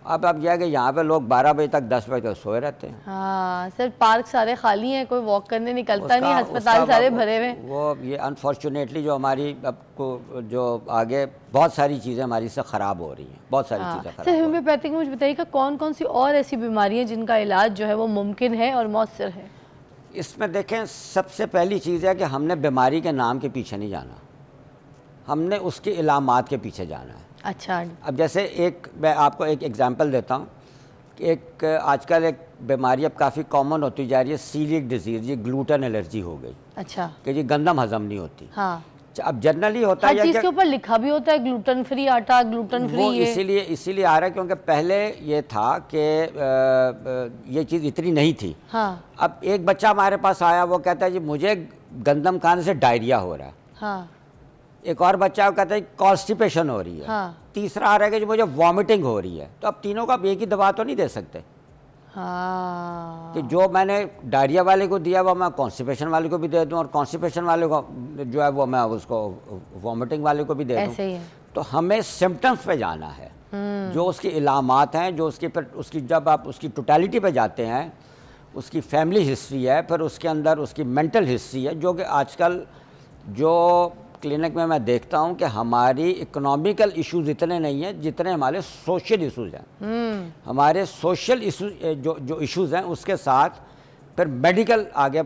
C: अब आप यह कि यहाँ पे लोग 12 बजे तक 10 बजे तक सोए रहते हैं।
A: हाँ सर, पार्क सारे खाली हैं, कोई वॉक करने निकलता नहीं, अस्पताल सारे भरे हुए।
C: वो ये अनफॉर्चुनेटली जो हमारी आपको जो आगे बहुत सारी चीज़ें हमारी से ख़राब हो रही हैं, बहुत सारी चीज़ें ख़राब।
A: सर होम्योपैथिक में मुझे बताइएगा कौन कौन सी और ऐसी बीमारियाँ जिनका इलाज जो है वो मुमकिन है और मौसर है?
C: इसमें देखें, सबसे पहली चीज़ है कि हमने बीमारी के नाम के पीछे नहीं जाना, हमने उसकी इलामात के पीछे जाना है।
A: अच्छा।
C: अब जैसे मैं आपको एक एग्जांपल देता हूँ कि एक आजकल एक बीमारी अब काफ़ी कॉमन होती जा रही है, सीलिएक डिजीज़, ये ग्लूटेन एलर्जी हो गई।
A: अच्छा।
C: कि जी गंदम हज़म नहीं होती।
A: हाँ।
C: अब जनरली होता है,
A: हर चीज़ के ऊपर लिखा भी होता है ग्लूटेन फ्री आटा, ग्लूटेन फ्री,
C: वो इसीलिए आ रहा है क्योंकि पहले ये था कि ये चीज़ इतनी नहीं थी।
A: हाँ।
C: अब एक बच्चा हमारे पास आया, वो कहता है जी मुझे गंदम खाने से डायरिया हो रहा है।
A: हाँ। एक
C: और बच्चा कहता है कॉन्स्टिपेशन हो रही है।
A: हाँ।
C: तीसरा आ रहा है कि मुझे वॉमिटिंग हो रही है। तो अब तीनों का एक ही दवा तो नहीं दे सकते।
A: हाँ।
C: कि जो मैंने डायरिया वाले को दिया वो मैं कॉन्स्टिपेशन वाले को भी दे दूं, और कॉन्स्टिपेशन वाले को जो है वो मैं उसको वॉमिटिंग वाले को भी दे दूं।
A: ऐसे ही है।
C: तो हमें सिम्टम्स पे जाना है, जो उसकी इलामात हैं, जो उसकी जब आप उसकी टोटलिटी पे जाते हैं, उसकी फैमिली हिस्ट्री है, फिर उसके अंदर उसकी मेंटल हिस्ट्री है, जो कि आजकल जो क्लिनिक में मैं देखता हूं कि हमारी इकोनॉमिकल इश्यूज इतने नहीं हैं जितने हमारे सोशल इश्यूज हैं। हमारे सोशल इश्यूज जो इश्यूज हैं उसके साथ फिर मेडिकल आगे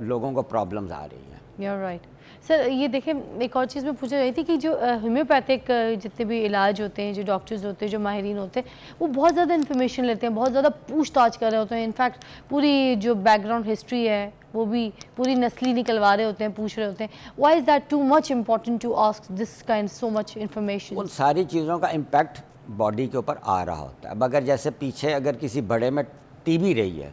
C: लोगों को प्रॉब्लम्स आ रही हैं।
A: You're right. सर ये देखें, एक और चीज़ मैं पूछ रही थी कि जो होम्योपैथिक जितने भी इलाज होते हैं, जो डॉक्टर्स होते हैं, जो माहिरीन होते हैं, वो बहुत ज़्यादा इन्फॉर्मेशन लेते हैं, बहुत ज़्यादा पूछताछ कर रहे होते हैं। इनफैक्ट पूरी जो बैकग्राउंड हिस्ट्री है वो भी पूरी नस्ली निकलवा रहे होते हैं, पूछ रहे होते हैं। Why is that too much important to ask this kind so much information?
C: उन सारी चीज़ों का इम्पैक्ट बॉडी के ऊपर आ रहा होता है। अब अगर जैसे पीछे अगर किसी बड़े में टीबी रही है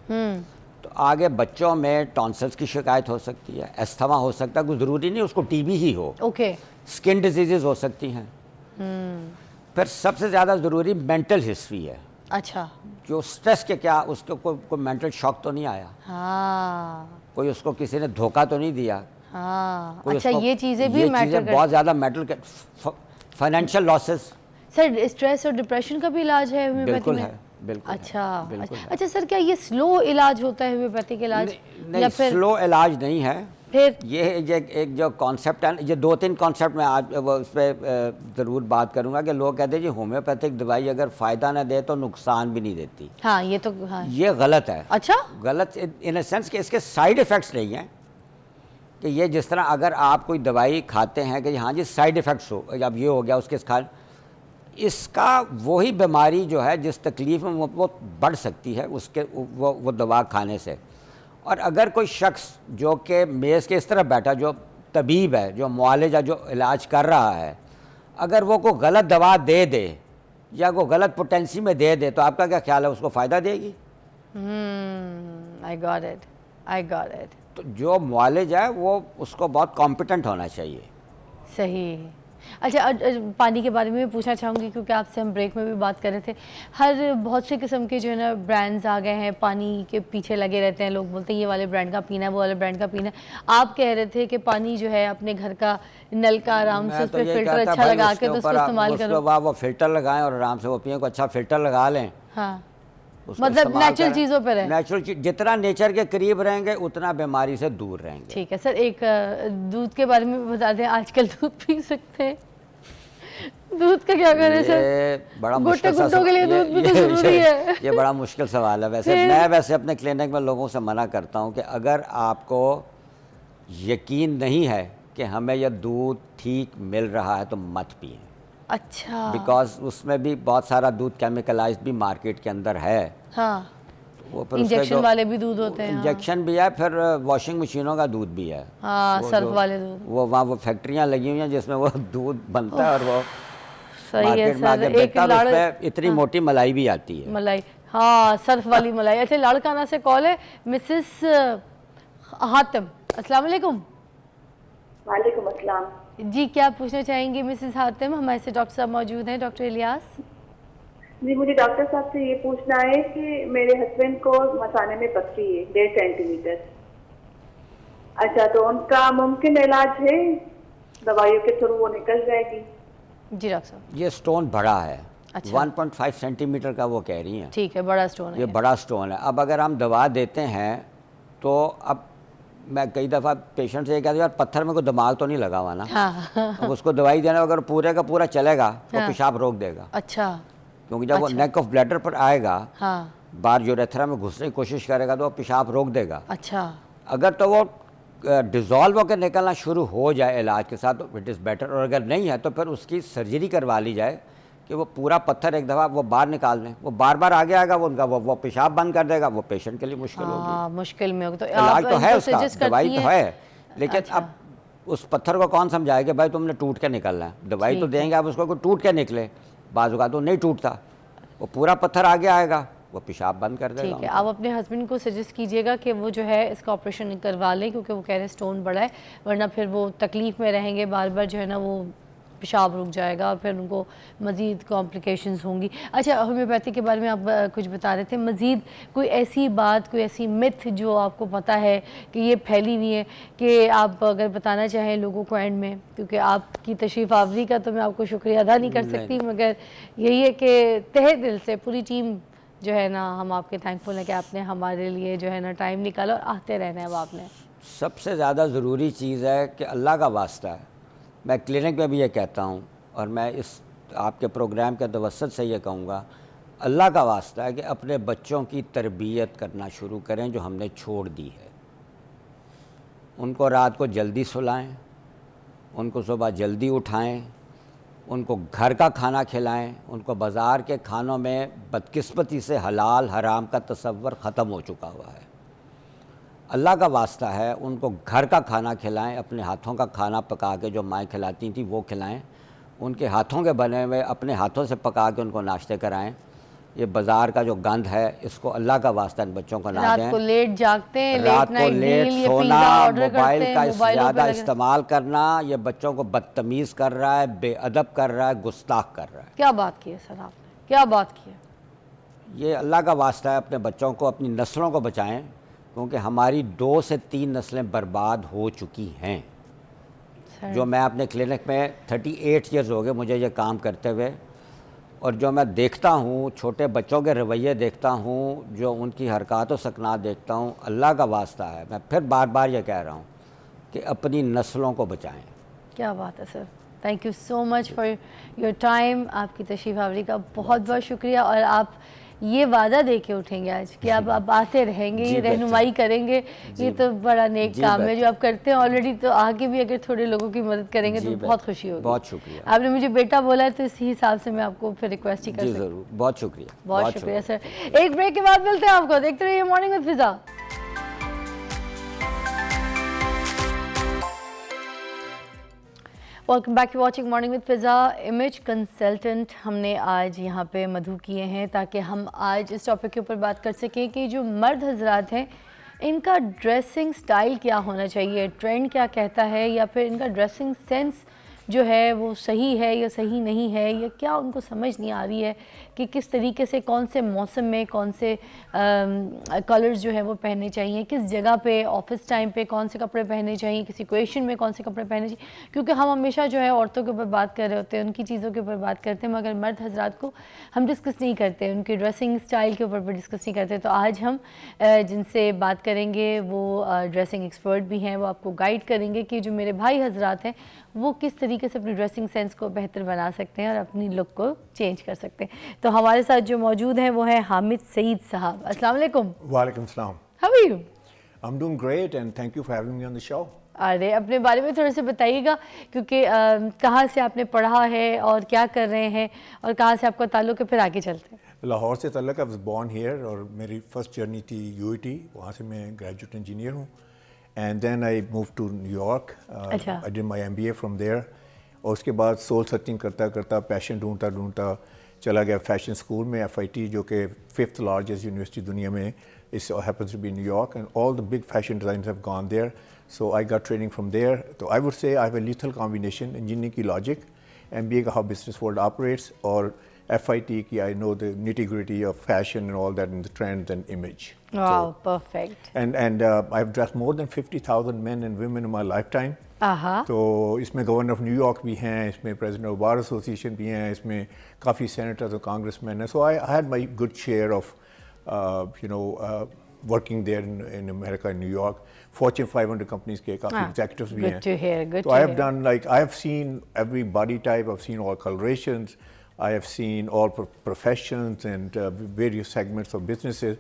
C: तो आगे बच्चों में टॉन्सिल्स की शिकायत हो सकती है, एस्थमा हो सकता है, कुछ ज़रूरी नहीं उसको टीबी ही हो,
A: ओके,
C: स्किन डिजीज़ हो सकती हैं। फिर सबसे ज़्यादा ज़रूरी मेंटल हिस्ट्री है।
A: अच्छा,
C: जो स्ट्रेस के क्या उसको कोई मेंटल शॉक तो नहीं आया,
A: हाँ
C: कोई उसको किसी ने धोखा तो नहीं दिया,
A: हाँ,
C: कोई
A: अच्छा
C: उसको-
A: ये चीज़ें भी
C: ये
A: मैटर
C: चीज़ें बहुत ज़्यादा matter, financial losses
A: sir stress और डिप्रेशन का भी इलाज है होम्योपैथी
C: बिल्कुल
A: में?
C: है, बिल्कुल है,
A: अच्छा,
C: बिल्कुल है।
A: अच्छा सर, क्या ये स्लो इलाज होता है होम्योपैथिक इलाज
C: नहीं,
A: या फिर
C: स्लो इलाज नहीं है।
A: फिर
C: ये एक जो कॉन्सेप्ट है, ये 2-3 कॉन्सेप्ट मैं आज उस पर ज़रूर बात करूंगा कि लोग कहते हैं जी होम्योपैथिक दवाई अगर फ़ायदा ना दे तो नुकसान भी नहीं देती।
A: हाँ ये तो हाँ,
C: ये गलत है।
A: अच्छा
C: गलत इन अ सेंस कि इसके साइड इफ़ेक्ट्स नहीं हैं, कि ये जिस तरह अगर आप कोई दवाई खाते हैं कि हाँ जी साइड इफ़ेक्ट्स हो, अब ये हो गया उसके खा, इसका वही बीमारी जो है जिस तकलीफ़ में वो बढ़ सकती है उसके वो दवा खाने से। और अगर कोई शख्स जो कि मेज़ के इस तरह बैठा, जो तबीब है, जो मुआलिजा, जो इलाज कर रहा है, अगर वो कोई गलत दवा दे दे या कोई गलत पोटेंसी में दे दे तो आपका क्या ख्याल है, उसको फ़ायदा देगी?
A: I got it, I got it,
C: तो जो मुआलिज है वो उसको बहुत कॉम्पिटेंट होना चाहिए।
A: सही। अच्छा पानी के बारे में भी पूछना चाहूँगी क्योंकि आपसे हम ब्रेक में भी बात कर रहे थे, हर बहुत से किस्म के जो है ना ब्रांड्स आ गए हैं, पानी के पीछे लगे रहते हैं लोग, बोलते हैं ये वाले ब्रांड का पीना है, वो वाले ब्रांड का पीना है। आप कह रहे थे कि पानी जो है अपने घर का नल का आराम से उस पर फिल्टर अच्छा लगा के तो उसको इस्तेमाल करो।
C: वो फिल्टर लगाएं और आराम से वो पिए, को अच्छा फिल्टर लगा लें।
A: हाँ,
C: उसको
A: मतलब
C: इस्तेमाल
A: नेचुरल
C: करें।
A: चीज़ों पर है।
C: नेचुरल चीज, जितना नेचर के करीब रहेंगे उतना बीमारी से दूर रहेंगे।
A: ठीक है सर, एक दूध के बारे में बता दें, आजकल दूध पी सकते हैं, दूध का क्या करें सर?
C: ये बड़ा
A: गुट्टे
C: मुश्किल
A: गुट्टों के लिए दूध भी तो जरूरी है।
C: ये बड़ा मुश्किल सवाल है। वैसे मैं अपने क्लिनिक में लोगों से मना करता हूँ कि अगर आपको यकीन नहीं है कि हमें यह दूध ठीक मिल रहा है तो मत पिए।
A: अच्छा,
C: बिकॉज उसमें भी बहुत सारा दूध केमिकलाइज्ड भी मार्केट के अंदर है।
A: हाँ,
C: वो फिर उसके
A: इंजेक्शन
C: जो
A: वाले भी दूध होते हैं।
C: इंजेक्शन भी है, फिर वॉशिंग मशीनों का दूध भी है।
A: हाँ,
C: वो
A: सर्फ
C: जो-
A: वाले दूध।
C: वो वहाँ वो फैक्ट्रियाँ लगी हुई हैं जिसमें वो दूध बनता है और वो
A: सही है
C: मार्केट में आके
A: सर, एक
C: बेचता है और
A: लाड़
C: उसपे इतनी मोटी मलाई भी आती है।
A: मलाई, हाँ सर्फ वाली मलाई। अच्छा, लाड़काना से कॉल है, मिसेस हातिम, अस्सलाम वालेकुम।
E: वालेकुम अस्सलाम।
A: जी, क्या पूछना चाहेंगी मिसेस हातिम? हमारे से डॉक्टर साहब मौजूद हैं, डॉक्टर इलियास।
E: जी, मुझे डॉक्टर साहब से ये पूछना है कि मेरे हस्बैंड को मसाने में पथरी है 1.5 सेंटीमीटर। अच्छा, तो उनका मुमकिन इलाज है, दवाइयों के थ्रू वो निकल जाएगी?
A: जी डॉक्टर साहब।
C: ये स्टोन बड़ा है,
A: अच्छा।
C: 1.5 सेंटीमीटर का वो कह रही हैं।
A: ठीक है, बड़ा स्टोन है
C: ये बड़ा स्टोन है। अब अगर हम दवा देते हैं तो अब मैं कई दफ़ा पेशेंट से ये कहता हूँ यार पत्थर में कोई दिमाग तो नहीं लगा हुआ ना।
A: हाँ,
C: अब उसको दवाई देना अगर पूरे का पूरा चलेगा तो
A: हाँ।
C: पेशाब रोक देगा,
A: अच्छा,
C: क्योंकि जब वो
A: अच्छा।
C: नेक ऑफ ब्लैडर पर आएगा,
A: हाँ,
C: बार यूरेथ्रा में घुसने की कोशिश करेगा तो वो पेशाब रोक देगा।
A: अच्छा,
C: अगर तो वो डिज़ोल्व होकर निकलना शुरू हो जाए इलाज के साथ तो इट इज़ बेटर, और अगर नहीं है तो फिर उसकी सर्जरी करवा ली जाए कि वो पूरा पत्थर एक दफ़ा वो बाहर निकाल दें। वो बार बार आगे आएगा, वो उनका वो पेशाब बंद कर देगा, वो पेशेंट के लिए मुश्किल होगी।
A: हाँ, मुश्किल में होगा। तो
C: इलाज
A: आप
C: तो है
A: इनको
C: उसका,
A: suggest करती
C: दवाई तो
A: हैं?
C: है, लेकिन
A: अच्छा।
C: अब उस पत्थर को कौन समझाए कि भाई तुमने टूट के निकलना है। दवाई तो
A: ठीक है।
C: देंगे आप उसको, कोई टूट के निकले, बाजू का तो नहीं टूटता, वो पूरा पत्थर आगे आएगा, वो पेशाब बंद कर देगा।
A: ठीक है, आप अपने हस्बैंड को सजेस्ट कीजिएगा कि वो जो है इसका ऑपरेशन करवा लें, क्योंकि वो कह रहे हैं स्टोन बड़ा है, वरना फिर वो तकलीफ़ में रहेंगे, बार बार जो है ना वो पेशाब रुक जाएगा और फिर उनको मज़ीद कॉम्प्लिकेशंस होंगी। अच्छा, होम्योपैथी के बारे में आप कुछ बता रहे थे, मज़ीद कोई ऐसी बात, कोई ऐसी मिथ जो आपको पता है कि ये फैली हुई है, कि आप अगर बताना चाहें लोगों को एंड में, क्योंकि आपकी तशरीफ़ आवरी का तो मैं आपको शुक्रिया अदा नहीं कर सकती, मगर यही है कि तहे दिल से पूरी टीम जो है ना, हम आपके थैंकफुल हैं कि आपने हमारे लिए जो है ना टाइम निकाला और आते रहना है। अब आपने
C: सबसे ज़्यादा ज़रूरी चीज़ है कि अल्लाह का वास्ता है, मैं क्लिनिक में भी ये कहता हूँ और मैं इस आपके प्रोग्राम के तवस्सुत से ये कहूँगा, अल्लाह का वास्ता है कि अपने बच्चों की तरबियत करना शुरू करें जो हमने छोड़ दी है। उनको रात को जल्दी सुलाएं, उनको सुबह जल्दी उठाएं, उनको घर का खाना खिलाएं। उनको बाज़ार के खानों में बदकिस्मती से हलाल हराम का तसव्वुर ख़त्म हो चुका हुआ है। अल्लाह का वास्ता है उनको घर का खाना खिलाएं, अपने हाथों का खाना पका के जो माएँ खिलाती थी वो खिलाएं। उनके हाथों के बने हुए अपने हाथों से पका के उनको नाश्ते कराएं। ये बाज़ार का जो गंद है इसको अल्लाह का वास्ता इन बच्चों को ना
A: रात
C: दें।
A: को लेट जागते हैं,
C: रात को लेट सोना, मोबाइल का ज़्यादा इस्तेमाल करना, ये बच्चों को बदतमीज़ कर रहा है, बेअदब कर रहा है, गुस्ताख कर रहा है।
A: क्या बात की है सर आपने, क्या बात की है?
C: ये अल्लाह का वास्ता है, अपने बच्चों को, अपनी नस्लों को बचाएं, क्योंकि हमारी 2 से 3 नस्लें बर्बाद हो चुकी हैं। जो मैं अपने क्लिनिक में 38 ईयर्स हो गए मुझे ये काम करते हुए, और जो मैं देखता हूँ, छोटे बच्चों के रवैये देखता हूँ, जो उनकी हरकत व सकनात देखता हूँ, अल्लाह का वास्ता है, मैं फिर बार बार ये कह रहा हूँ कि अपनी नस्लों को बचाएं।
A: क्या बात है sir, thank you so much for your time. आपकी तशरीफ़ आवरी का बहुत बहुत शुक्रिया, और आप ये वादा दे के उठेंगे आज कि आप आते रहेंगे, ये रहनुमाई करेंगे, ये तो बड़ा नेक काम है जो आप करते हैं ऑलरेडी। तो आगे भी अगर थोड़े लोगों की मदद करेंगे तो बहुत खुशी होगी।
C: बहुत शुक्रिया।
A: आपने मुझे बेटा बोला है तो इसी हिसाब से मैं आपको फिर रिक्वेस्ट ही कर सकती हूँ।
C: ज़रूर, बहुत शुक्रिया,
A: बहुत शुक्रिया सर। एक ब्रेक के बाद मिलते हैं आपको, देखते रहिए morning with Fiza. Welcome back to watching morning with Fiza. Image consultant हमने आज यहाँ पे मधु किए हैं ताकि हम आज इस टॉपिक के ऊपर बात कर सकें कि जो मर्द हजरात हैं इनका ड्रेसिंग स्टाइल क्या होना चाहिए, ट्रेंड क्या कहता है, या फिर इनका ड्रेसिंग सेंस जो है वो सही है या सही नहीं है, या क्या उनको समझ नहीं आ रही है कि किस तरीके से कौन से मौसम में कौन से कलर्स जो है वो पहनने चाहिए, किस जगह पे, ऑफिस टाइम पे कौन से कपड़े पहनने चाहिए, किसी सिचुएशन में कौन से कपड़े पहनने चाहिए। क्योंकि हम हमेशा जो है औरतों के ऊपर बात कर रहे होते हैं, उनकी चीज़ों के ऊपर बात करते हैं, मगर मर्द हजरात को हम डिस्कस नहीं करते, उनकी ड्रेसिंग स्टाइल के ऊपर भी डिस्कस नहीं करते। तो आज हम जिनसे बात करेंगे वो ड्रेसिंग एक्सपर्ट भी हैं, वो आपको गाइड करेंगे कि जो मेरे भाई हजरात हैं वो किस तरीके से अपनी ड्रेसिंग सेंस को बेहतर बना सकते हैं और अपनी लुक को चेंज कर सकते हैं। तो हमारे साथ जो मौजूद हैं वो है हामिद सईद साहब। अस्सलाम वालेकुम।
F: वालेकुम सलाम।
A: How are you?
F: I am doing great and thank you for having me on the show.
A: अरे अपने बारे में थोड़ा सा बताइएगा, क्योंकि कहाँ से आपने पढ़ा है और क्या कर रहे हैं और कहाँ से आपका ताल्लुक है, फिर आगे चलते हैं।
F: लाहौर से ताल्लुक, आई वाज बोर्न हियर और मेरी फर्स्ट जर्नी थी यूईटी, वहाँ से मैं ग्रेजुएट इंजीनियर हूँ। And then I move to New York, I did my MBA from there. और उसके बाद सोल सर्चिंग करता करता, पैशन ढूंढता चला गया फैशन स्कूल में, FIT, जो कि 5th लार्जेस्ट यूनिवर्सिटी दुनिया में, इस happens to be New York, and all the big fashion designers have gone there, so I got training from there. तो I would say I have a lethal combination, engineering की लॉजिक, MBA का हाउ बिजनेस वर्ल्ड ऑपरेट्स, और FIT की I know the nitty-gritty of fashion and all that, and the trends and image.
A: Wow, perfect.
F: And I've dressed more than 50,000 men and women in my lifetime. तो इसमें गवर्नर ऑफ न्यूयॉर्क भी हैं, इसमें प्रेसिडेंट ऑफ बार एसोसिएशन भी हैं, इसमें काफ़ी सेनेटर्स और कांग्रेसमैन हैं। So I had my good share of working there in America, in New York. Fortune 500 companies के काफ़ी एग्जीक्यूटिव्स भी हैं। तो I have done, like I have seen everybody type, I have seen all colourations, I have seen all professions and various segments of businesses.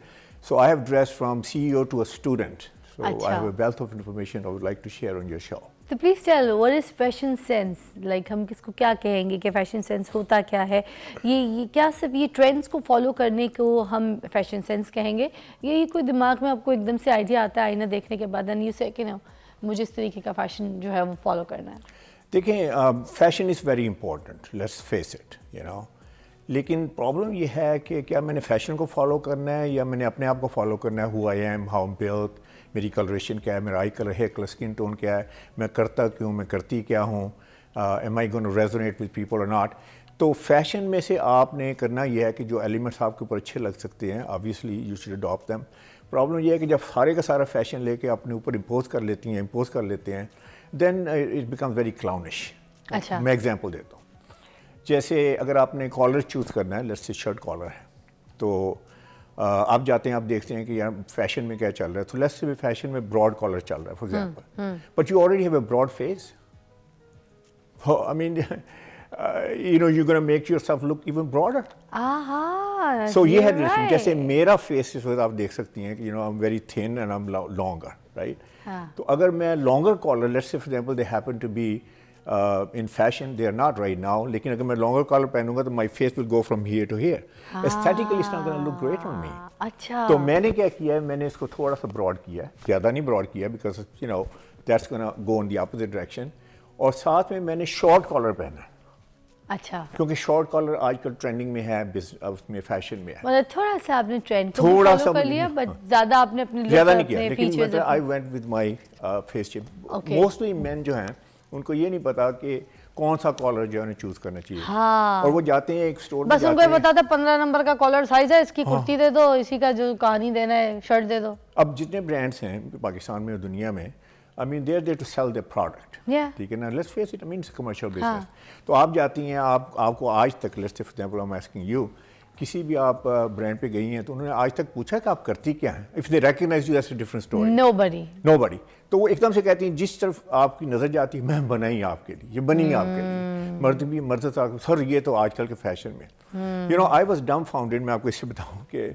F: So I have dressed from CEO to a student. So I have a wealth of information I would like to share on your show.
A: So please tell, what is fashion sense? Like हम किसको क्या कहेंगे कि fashion sense होता क्या है? ये क्या सिर्फ ये trends को follow करने को हम fashion sense कहेंगे? ये कोई दिमाग में आपको एकदम से idea आता है आईना देखने के बाद and you say कि ना मुझे इस तरीके का fashion जो है वो follow करना है?
F: देखें, fashion is very important, let's face it, you no, लेकिन प्रॉब्लम ये है कि क्या मैंने फ़ैशन को फॉलो करना है या मैंने अपने आप को फॉलो करना है, who I am, how am built, मेरी कलरेशन क्या है, मेरा eye colour, hair colour, skin tone क्या है, मैं करता क्यों, मैं करती क्या हूँ, am I gonna resonate with people और नॉट। तो फैशन में से आपने करना यह है कि जो एलिमेंट्स आपके ऊपर अच्छे लग सकते हैं, obviously you should adopt them. Problem यह है कि जब सारे का सारा फैशन लेके अपने ऊपर इम्पोज कर लेते हैं देन इट बिकम्स वेरी क्लाउनिश।
A: अच्छा,
F: मैं एग्जांपल देता हूँ। जैसे अगर आपने कॉलर चूज़ करना है, लेट्स से शर्ट कॉलर है, तो आप जाते हैं, आप देखते हैं कि यार फैशन में क्या चल रहा है, तो लेट्स से फैशन में ब्रॉड कॉलर चल रहा है for example, but you already have a broad face, I mean you know, you're going to make yourself look even broader. So ये है right. जैसे मेरा फेस इस वक्त आप देख सकती हैं कि I'm very thin and I'm longer, right? तो अगर मैं longer collar, let's say for example they happen to be in fashion, they are not right now, लेकिन अगर मैं longer collar पहनूंगा तो my face will go from here to here. Aesthetically it's not going to look great on me.
A: अच्छा,
F: तो मैंने क्या किया है, मैंने इसको थोड़ा सा broad किया है, ज़्यादा नहीं broad किया because you know that's going to go in the opposite direction, और साथ में मैंने short collar पहना है।
A: अच्छा,
F: क्योंकि शॉर्ट कॉलर आजकल ट्रेंडिंग में है, उसमें फैशन में है।
A: मतलब थोड़ा सा आपने ट्रेंड को
F: थोड़ा
A: फॉलो
F: सा
A: कर लिया, बट ज़्यादा आपने अपने look
F: ज़्यादा
A: और
F: नहीं किया,
A: अपने
F: लेकिन
A: features
F: मतलब आई
A: अपने-
F: went with my face shape.
A: Okay.
F: Mostly men जो हैं उनको ये नहीं पता कि कौन सा कॉलर जो है उन्हें चूज करना चाहिए।
A: हाँ।
F: और वो जाते हैं एक स्टोर
A: बस उनको ये पता था 15 नंबर का कॉलर साइज है, इसकी कुर्ती दे दो, इसी का जो कहानी देना है शर्ट दे दो।
F: अब जितने ब्रांड्स हैं पाकिस्तान में और दुनिया में, I mean they are there to sell their product,
A: Yeah.
F: ठीक है ना, let's face it, I mean commercial business. तो आप जाती हैं, आपको आज तक, let's say for example I am asking you, किसी भी आप ब्रांड पे गई हैं तो उन्होंने आज तक पूछा कि आप करती क्या हैं? If they recognise you that's a different story.
A: Nobody.
F: Nobody. तो वो एकदम से कहती हैं जिस तरफ आपकी नज़र जाती है, मैं बना ही आपके लिए, ये बनी ही आपके लिए। मर्द भी मर्द था, सर ये तो आजकल के फैशन में। You know I was dumbfounded. मैं आपको इससे बताऊं कि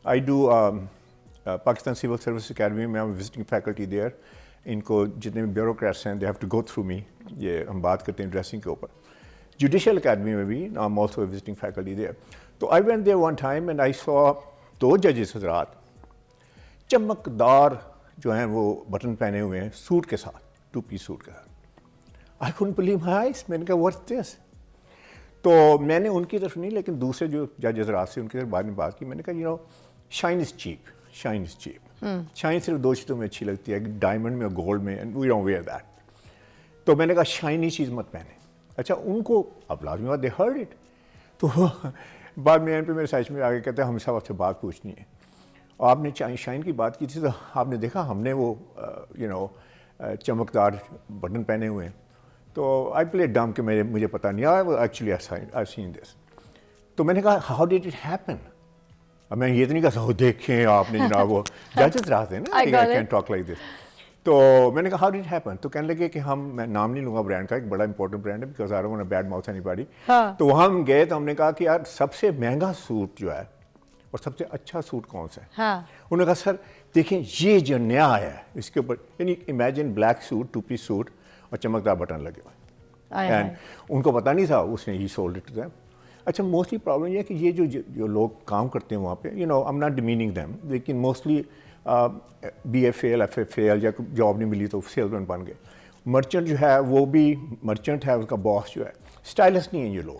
F: I do Pakistan civil service academy में, I am visiting faculty there. इनको जितने भी ब्यूरोक्रेट्स हैं, they have to go through me. ये हम बात करते हैं ड्रेसिंग के ऊपर। जुडिशल अकेडमी में भी I am also visiting faculty there. तो I went there one time and I saw 2 जजेस हजरात चमकदार जो हैं वो बटन पहने हुए हैं सूट के साथ, 2 पीस सूट के साथ। I couldn't believe my eyes. मैंने कहा व्हाट्स दिस? तो मैंने उनकी तरफ नहीं, लेकिन दूसरे जो जज हजरात से उनकी तरफ बाद में बात की। मैंने कहा you know shine is cheap, shine is cheap. Shine सिर्फ 2 चीज़ों में अच्छी लगती है, डायमंड में और गोल्ड में, and we don't wear that. तो मैंने कहा शाइनी चीज़ मत पहने। अच्छा, उनको अब लाजमी बात, दे हर्ड इट। तो बाद में एंड पे मेरे साइज में आगे कहते हैं हम सब आपसे बात पूछनी है। और आपने शाइन की बात की थी, तो आपने देखा हमने वो यू नो चमकदार बटन पहने हुए हैं। तो आई प्ले डम कि मुझे पता नहीं आया, एक्चुअली आई सीन दिस। तो मैंने कहा हाउ डिड इट हैपन? अब मैं ये तो नहीं कहा देखें आपने जनाब, वो जजेस रहते हैं ना, I can talk like this. तो मैंने कहा हाउ डिड हैपन? तो कहने लगे कि मैं नाम नहीं लूँगा ब्रांड का, एक बड़ा इंपॉर्टेंट ब्रांड है, because I don't want to bad mouth anybody. तो वहाँ हम गए तो हमने कहा कि यार सबसे महंगा सूट जो है और सबसे अच्छा सूट कौन सा है?
A: हाँ।
F: उन्होंने कहा सर देखें ये जो नया आया है इसके ऊपर, यानी imagine black suit, 2 piece suit और चमकदार बटन लगे हुए। एंड उनको पता नहीं था, उसने ही सोल्ड इट टू देम। अच्छा, मोस्टली प्रॉब्लम ये है कि ये जो लोग काम करते हैं वहाँ पे, you know I am not demeaning them, लेकिन mostly BA fail, FA fail, या जॉब नहीं मिली तो सेल्समैन बन गए। मर्चेंट जो है वो भी मर्चेंट है, उसका बॉस जो है स्टाइलिस्ट नहीं है ये लोग।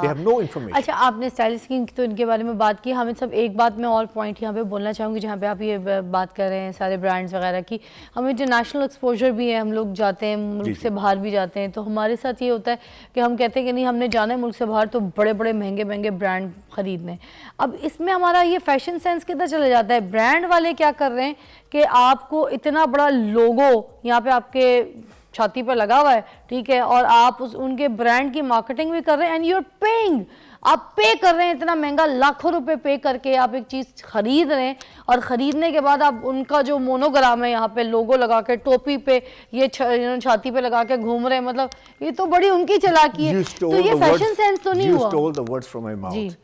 F: They have no information.
A: अच्छा, आपने स्टाइलिस्ट की तो इनके बारे में बात की, हमें सब एक बात मैं और पॉइंट यहाँ पे बोलना चाहूँगी, जहाँ पे आप ये बात कर रहे हैं सारे ब्रांड्स वगैरह की। हमें इंटरनेशनल एक्सपोजर भी है, हम लोग जाते हैं मुल्क से बाहर भी जाते हैं, तो हमारे साथ ये होता है कि हम कहते हैं कि नहीं हमने जाना है मुल्क से बाहर तो बड़े बड़े महंगे महंगे ब्रांड खरीदने। अब इसमें हमारा ये फैशन सेंस किधर चले जाता है? ब्रांड वाले क्या कर रहे हैं कि आपको इतना बड़ा लोगो यहाँ पे आपके छाती पे लगा हुआ है, ठीक है, और आप उनके ब्रांड की मार्केटिंग भी कर रहे हैं, एंड यू आर पेइंग, आप पे कर रहे हैं इतना महंगा, लाखों रुपए पे करके आप एक चीज़ खरीद रहे हैं, और ख़रीदने के बाद आप उनका जो मोनोग्राम है यहाँ पे लोगो लगा के टोपी पे ये छाती पे लगा के घूम रहे हैं। मतलब ये तो बड़ी उनकी चालाकी है। तो ये फैशन सेंस तो नहीं हुआ।
F: stole the words from my mouth.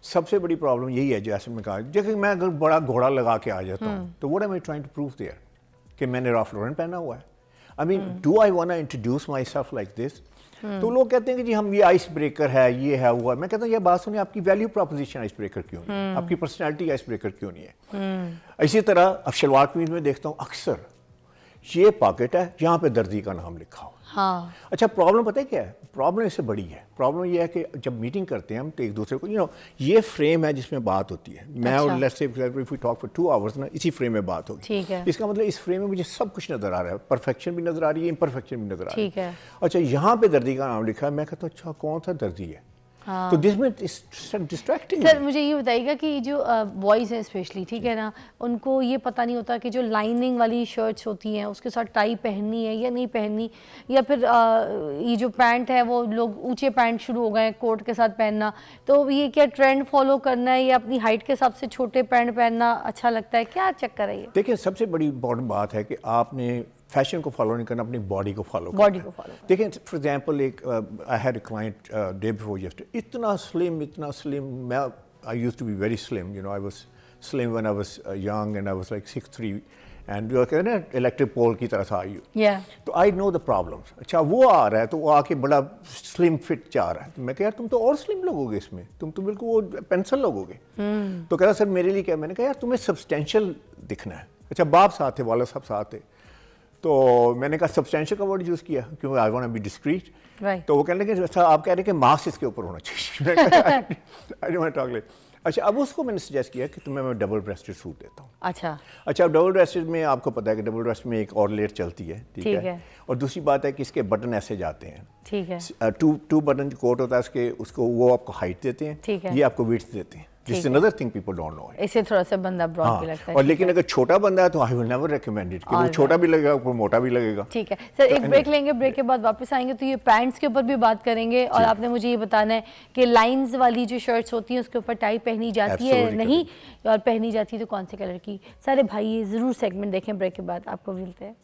F: सबसे बड़ी प्रॉब्लम यही है, जैसे मैं कहा, जैसे मैं अगर बड़ा घोड़ा लगा के आ जाता हूँ तो what am I trying to prove there कि मैंने रॉल्फ लॉरेन पहना हुआ है। I mean do I want to introduce myself like this? तो लोग कहते हैं कि जी हम ये आइस ब्रेकर है, ये है हुआ। मैं कहता हूँ ये बात सुनिए, आपकी वैल्यू प्रोपोजिशन आइस ब्रेकर क्यों नहीं है? आपकी पर्सनैलिटी आइस ब्रेकर क्यों नहीं है? इसी तरह अब शलवार कमीज में देखता हूँ अक्सर ये पॉकेट है, यहाँ पे दर्जी का नाम लिखा हुआ।
A: हाँ।
F: अच्छा, प्रॉब्लम पता है क्या है? प्रॉब्लम इससे बड़ी है। प्रॉब्लम ये है कि जब मीटिंग करते हैं हम तो एक दूसरे को, यू नो, ये फ्रेम है जिसमें बात होती है। मैं और let's say if we talk for 2 hours ना, इसी फ्रेम में बात होगी।
A: ठीक है।
F: इसका मतलब इस फ्रेम में मुझे सब कुछ नजर आ रहा है, परफेक्शन भी नजर आ रही है, इम्परफेक्शन भी नजर आ रही है।
A: ठीक है।
F: अच्छा, यहाँ पे दर्जी का नाम लिखा है, मैं कहता हूँ अच्छा कौन सा दर्जी है?
A: हाँ।
F: तो दिस में डिस्ट्रैक्टिंग।
A: सर मुझे ये बताइएगा कि जो बॉयज़ हैं स्पेशली, ठीक है ना, उनको ये पता नहीं होता कि जो लाइनिंग वाली शर्ट्स होती हैं उसके साथ टाई पहननी है या नहीं पहननी, या फिर ये जो पैंट है वो लोग ऊंचे पैंट शुरू हो गए हैं कोट के साथ पहनना, तो ये क्या ट्रेंड फॉलो करना है या अपनी हाइट के हिसाब से छोटे पैंट पहनना अच्छा लगता है? क्या चक्कर है ये?
F: देखिए, सबसे बड़ी इंपॉर्टेंट बात है कि आपने फैशन को फॉलो नहीं करना, अपनी बॉडी को फॉलो करना।
A: बॉडी को फॉलो।
F: देखिए फॉर एग्जांपल, एक I had a client day before yesterday, इतना स्लिम। मैं I used to be very slim, you know, I was slim when I was young and I was like 6'3" and you कहते हैं ना इलेक्ट्रिक पोल की तरह था यू। तो आई नो द प्रॉब्लम्स। अच्छा, वो आ रहा है तो वो आके बड़ा स्लिम फिट चाह रहा है, तो मैं कह यार तुम तो और स्लिम लगोगे इसमें, तुम तो बिल्कुल वो पेंसिल लगोगे। तो कह रहा सर मेरे लिए क्या? मैंने कहा यार तुम्हें सब्सटेंशियल दिखना है। अच्छा, बाप साथ थे, वाला साहब साथ थे। तो मैंने कहा सब्सटेंशियल का वर्ड यूज़ किया क्योंकि I want to be discreet.
A: Right.
F: तो वो कहने लगे अच्छा आप कह रहे हैं कि मास्क इसके ऊपर होना चाहिए। I don't want to talk. अच्छा, अब उसको मैंने सजेस्ट किया कि तुम्हें मैं डबल ब्रेस्टेड सूट देता हूँ।
A: अच्छा,
F: अच्छा, अब डबल ब्रेस्टेड में आपको पता है कि डबल ब्रेस्ट में एक और लेयर चलती है, ठीक है। और दूसरी बात है कि इसके बटन ऐसे जाते हैं,
A: ठीक है,
F: टू बटन जो कोट होता है उसके, उसको वो आपको हाइट देते हैं,
A: ठीक है।
F: ये आपको विड्थ देते हैं। This is another thing people don't know.
A: इसे थोड़ा सा बंदा ब्रॉड भी लगता है।
F: और लेकिन अगर छोटा बंदा है तो I will never recommend it कि वो छोटा भी लगेगा वो मोटा भी लगेगा।
A: ठीक है सर, एक ब्रेक लेंगे, ब्रेक के बाद वापस आएंगे तो ये पैंट्स के ऊपर भी बात करेंगे और आपने मुझे ये बताना है कि लाइंस वाली जो शर्ट्स होती हैं उसके ऊपर टाई पहनी जाती है नहीं, और पहनी जाती है तो कौन से कलर की। सारे भाई ये ज़रूर सेगमेंट देखें, ब्रेक के बाद आपको मिलते हैं।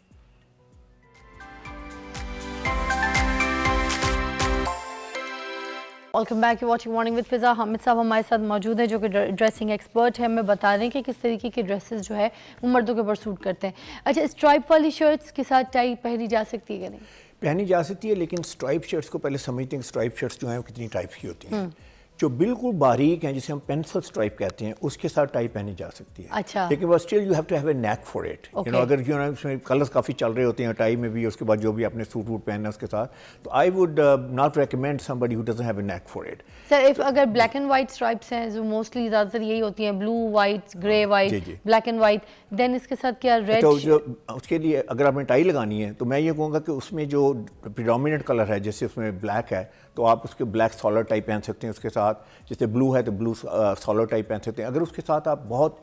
A: Welcome back, you watching morning with Fiza. Hamid साहब हमारे साथ मौजूद हैं जो कि ड्रेसिंग एक्सपर्ट है। हमें बता रहे हैं कि किस तरीके के ड्रेसेस जो है वो मर्दों के ऊपर सूट करते हैं। अच्छा, स्ट्राइप वाली शर्ट्स के साथ टाई पहनी जा सकती है कि नहीं?
F: पहनी जा सकती है, लेकिन स्ट्राइप शर्ट्स को पहले समझते हैं। स्ट्राइप शर्ट्स जो हैं वो कितनी टाइप की होती हैं। जो बिल्कुल बारीक हैं जिसे हम पेंसिल स्ट्राइप कहते हैं उसके साथ टाई पहनी जा सकती है।
A: अच्छा।
F: लेकिन वो still you have to have a knack for it. You know, अगर यू नो उसमें कलर्स काफ़ी चल रहे होते हैं टाई में भी, उसके बाद जो भी आपने सूट वूट पहनना है उसके साथ, तो I would not recommend somebody who doesn't have a knack for it.
A: Sir if अगर ब्लैक एंड वाइट स्ट्राइप्स हैं जो मोस्टली ज़्यादातर यही होती हैं, blue white grey white black and white, then इसके साथ क्या रेड?
F: तो जो उसके लिए अगर आपने टाई लगानी है तो मैं ये कहूँगा कि उसमें जो प्रिडोमिनेंट कलर है, जैसे उसमें ब्लैक है तो आप उसके ब्लैक सॉलिड टाई पहन सकते हैं उसके साथ। जैसे ब्लू है तो ब्लू सॉलिड टाई पहन सकते हैं। अगर उसके साथ आप बहुत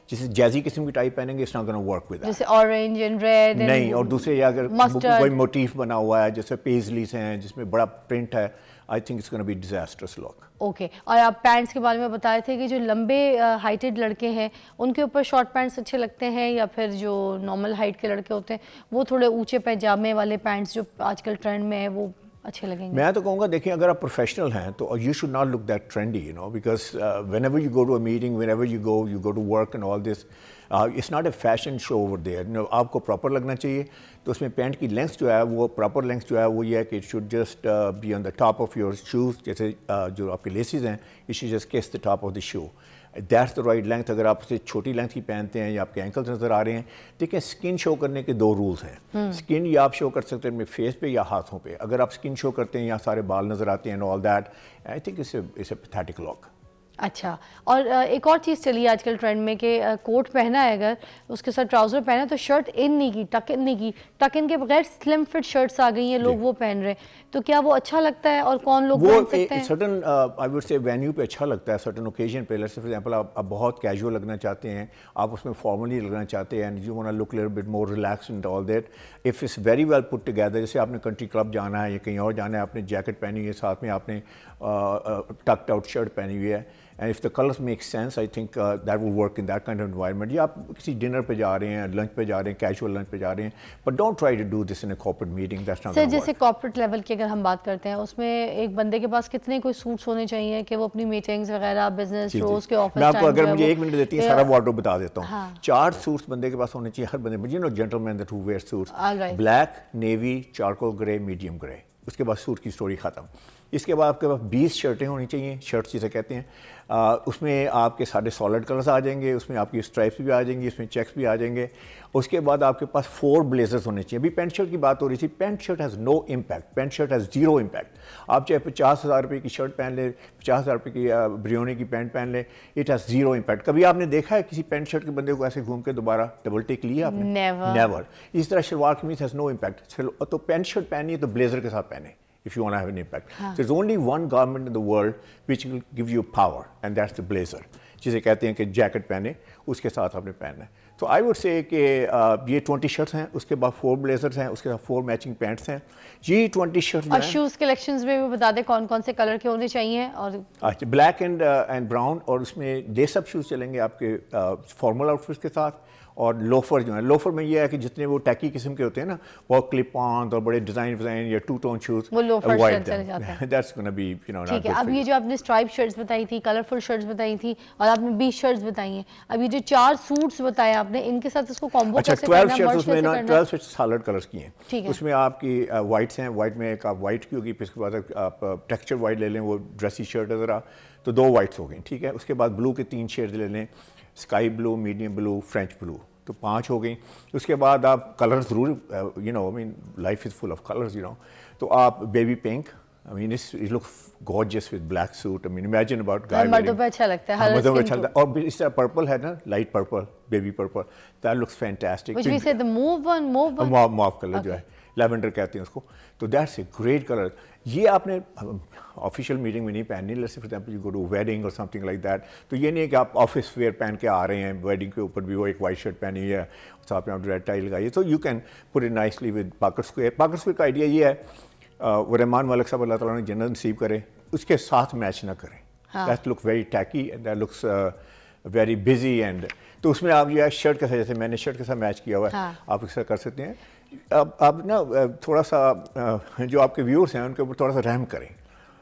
F: जैसे जैजी किस्म की टाई पहनेंगे, it's not gonna work with that.
A: जैसे ऑरेंज एंड रेड
F: नहीं, और दूसरे अगर कोई मोटिफ बना हुआ है जैसे पेजलीस हैं जिसमें बड़ा प्रिंट है, I think it's gonna be disasters look.
A: Okay, और आप पैंट्स के बारे में बता रहे थे कि जो लंबे हाइटेड लड़के हैं उनके ऊपर शॉर्ट पैंट्स अच्छे लगते हैं, या फिर जो नॉर्मल हाइट के लड़के होते हैं वो थोड़े ऊंचे पैजामे वाले पैंट्स जो आजकल ट्रेंड में है वो अच्छे लगेंगे?
F: मैं तो कहूँगा देखिए, अगर आप प्रोफेशनल हैं तो you should not look that trendy, you know, because whenever you go to a meeting, whenever you go to work and all this, it's not a fashion show over there. No, आपको प्रॉपर लगना चाहिए। तो उसमें पैंट की लेंथ जो है वो प्रॉपर लेंथ जो है वो ये है कि it should just be on the top of your shoes. जैसे जो आपके लेसेस हैं, इट शुड जस्ट किस the top of the shoe. That's the right length. अगर आप उसे छोटी लेंथ की पहनते हैं या आपके एंकल्स नज़र आ रहे हैं, देखिए स्किन शो करने के दो रूल्स हैं। स्किन या आप शो कर सकते हैं अपने फेस पे या हाथों पे। अगर आप स्किन शो करते हैं या सारे बाल नज़र आते हैं and all that, I think it's a pathetic look.
A: अच्छा, और एक और चीज़ चली है आजकल ट्रेंड में कि कोट पहना है अगर उसके साथ ट्राउज़र पहना है तो शर्ट इन नहीं की, टक इन नहीं की, टक इन के बगैर स्लिम फिट शर्ट्स आ गई हैं, लोग वो पहन रहे हैं। तो क्या वो अच्छा लगता है और कौन लोग पहन सकते हैं?
F: सर्टन आई वुड से वेन्यू पे अच्छा लगता है, सर्टन ओकेजन पे। लेट्स से फॉर एग्जांपल आप बहुत कैजुअल लगना चाहते हैं, आप उसमें फॉर्मली लगना चाहते हैं and you want to look little bit more relaxed and all that, if it's very well put together. जैसे आपने कंट्री क्लब जाना है या कहीं और जाना है, आपने जैकेट पहनी हुई है, साथ में आपने टक्ड आउट शर्ट पहनी हुई है, and if the colours make sense, I think that will work in that kind of environment. या आप किसी डिनर पे जा रहे हैं, लंच पे जा रहे हैं, कैजुअल लंच पे जा रहे हैं, but don't try to do this in a corporate meeting, that's not gonna work.
A: जैसे कॉर्पोरेट लेवल की अगर हम बात करते हैं उसमें एक बंदे के पास कितने कोई सूट्स होने चाहिए कि वो अपनी मीटिंग्स वगैरह, बिजनेस, रोज के ऑफिस
F: मैं आपको
A: टाइम
F: अगर मुझे 1 मिनट देती है सारा वार्डरोब बता देता हूँ।
A: हाँ।
F: 4 सूट्स बंदे के पास होने चाहिए हर बंदे में। You no, gentleman that who wear suits,
A: Alright.
F: Black, navy, charcoal grey, medium grey. उसके बाद सूट की स्टोरी ख़त्म। इसके बाद आपके पास 20 शर्टें होनी चाहिए, शर्ट्स जिसे कहते हैं। उसमें आपके सारे सॉलिड कलर्स आ जाएंगे, उसमें आपकी स्ट्राइप्स भी आ जाएंगी, उसमें चेक्स भी आ जाएंगे। उसके बाद आपके पास 4 ब्लेजर्स होने चाहिए। अभी पैंट शर्ट की बात हो रही थी, pant shirt has no impact, pant shirt has zero impact. आप चाहे 50,000 रुपये की शर्ट पहन लें, 50,000 रुपये की ब्रियोनी की पैंट पहन लें, इट हैज़ ज़ीरो इम्पैक्ट। कभी आपने देखा है किसी पैंट शर्ट के बंदे को ऐसे घूम के दोबारा डबल टेक लिया आपने? नेवर। इस तरह शलवार कमीज हैज़ नो इम्पैक्ट। तो पैंट शर्ट पहनी है तो ब्लेजर के साथ पहने if you want to have an impact. There's only one garment in the world which will give you power, and that's the blazer. जिसे कहते हैं कि जैकेट पहने उसके साथ आपने पहनना है। तो आई वुड से कि ये 20 शर्ट्स हैं, उसके बाद 4 ब्लेजर्स हैं, उसके साथ 4 मैचिंग पैंट्स हैं। ये 20 शर्ट्स
A: और शूज़ कलेक्शंस में भी बता दें कौन कौन से कलर के होने चाहिए। और
F: अच्छा, ब्लैक एंड ब्राउन, और उसमें लेस अप शूज़ चलेंगे आपके फॉर्मल आउटफिट्स के साथ। और लोफर जो है, लोफर में ये है कि जितने वो टैकी किस्म के होते हैं ना, बहुत क्लिप ऑन और बड़े डिज़ाइन या 2 टोन शूज़,
A: वो लोफर चले जाते हैं।
F: That's gonna be, you know,
A: ठीक है। अब ये जो आपने स्ट्राइप शर्ट्स बताई थी, कलरफुल शर्ट्स बताई थी, और आपने 20 शर्ट्स बताई हैं, अब ये जो 4 सूट्स बताए आपने, इनके साथ इसको कॉम्बो
F: अच्छा,
A: कैसे करना है?
F: 12 शर्ट्स उसमें ना 12 शर्ट्स सॉलिड कलर्स की हैं।
A: ठीक है।
F: उसमें आपकी वाइट्स हैं, वाइट में एक आप वाइट की होगी, फिर उसके बाद आप टेक्सचर वाइट ले लें, वो ड्रेसी शर्ट है ज़रा, तो 2 वाइट्स हो गई, ठीक है। उसके बाद ब्लू के 3 शेड्स ले लें, sky blue, medium blue, French blue, तो 5 हो गई। उसके बाद आप कलर ज़रूर you know I mean life is full of colours you know, तो आप baby pink I mean, it looks gorgeous with black suit. I mean, imagine about guy wearing.
A: मर्दों पे अच्छा लगता है, हर
F: मर्दों पे
A: skin
F: अच्छा
A: tone.
F: लगता है। और इस तरह पर्पल है ना, light purple, baby purple, that looks fantastic.
A: Which we say the mauve one.
F: Mauve colour जो है, लेवेंडर कहते हैं उसको, तो दैट्स ए ग्रेट कलर। ये आपने ऑफिशियल मीटिंग में नहीं पहननी, let's say for example you go to wedding और समथिंग लाइक दैट, तो ये नहीं है कि आप ऑफिस वेयर पहन के आ रहे हैं, वेडिंग के ऊपर भी वो एक वाइट शर्ट पहनी है, साथ में आप रेड टाई लगाइए, तो you can put it nicely with pocket square. Pocket square का आइडिया ये है वो रहमान मलिक साहब अल्लाह ताला ने जन्नत नसीब करे, उसके साथ मैच ना करें, that look very tacky and that looks very busy and, तो उसमें आप जो है शर्ट के साथ, जैसे मैंने शर्ट के साथ मैच किया हुआ है, आप इसका कर सकते हैं। अब ना थोड़ा सा जो आपके व्यूअर्स हैं उनके ऊपर थोड़ा सा रहम करें।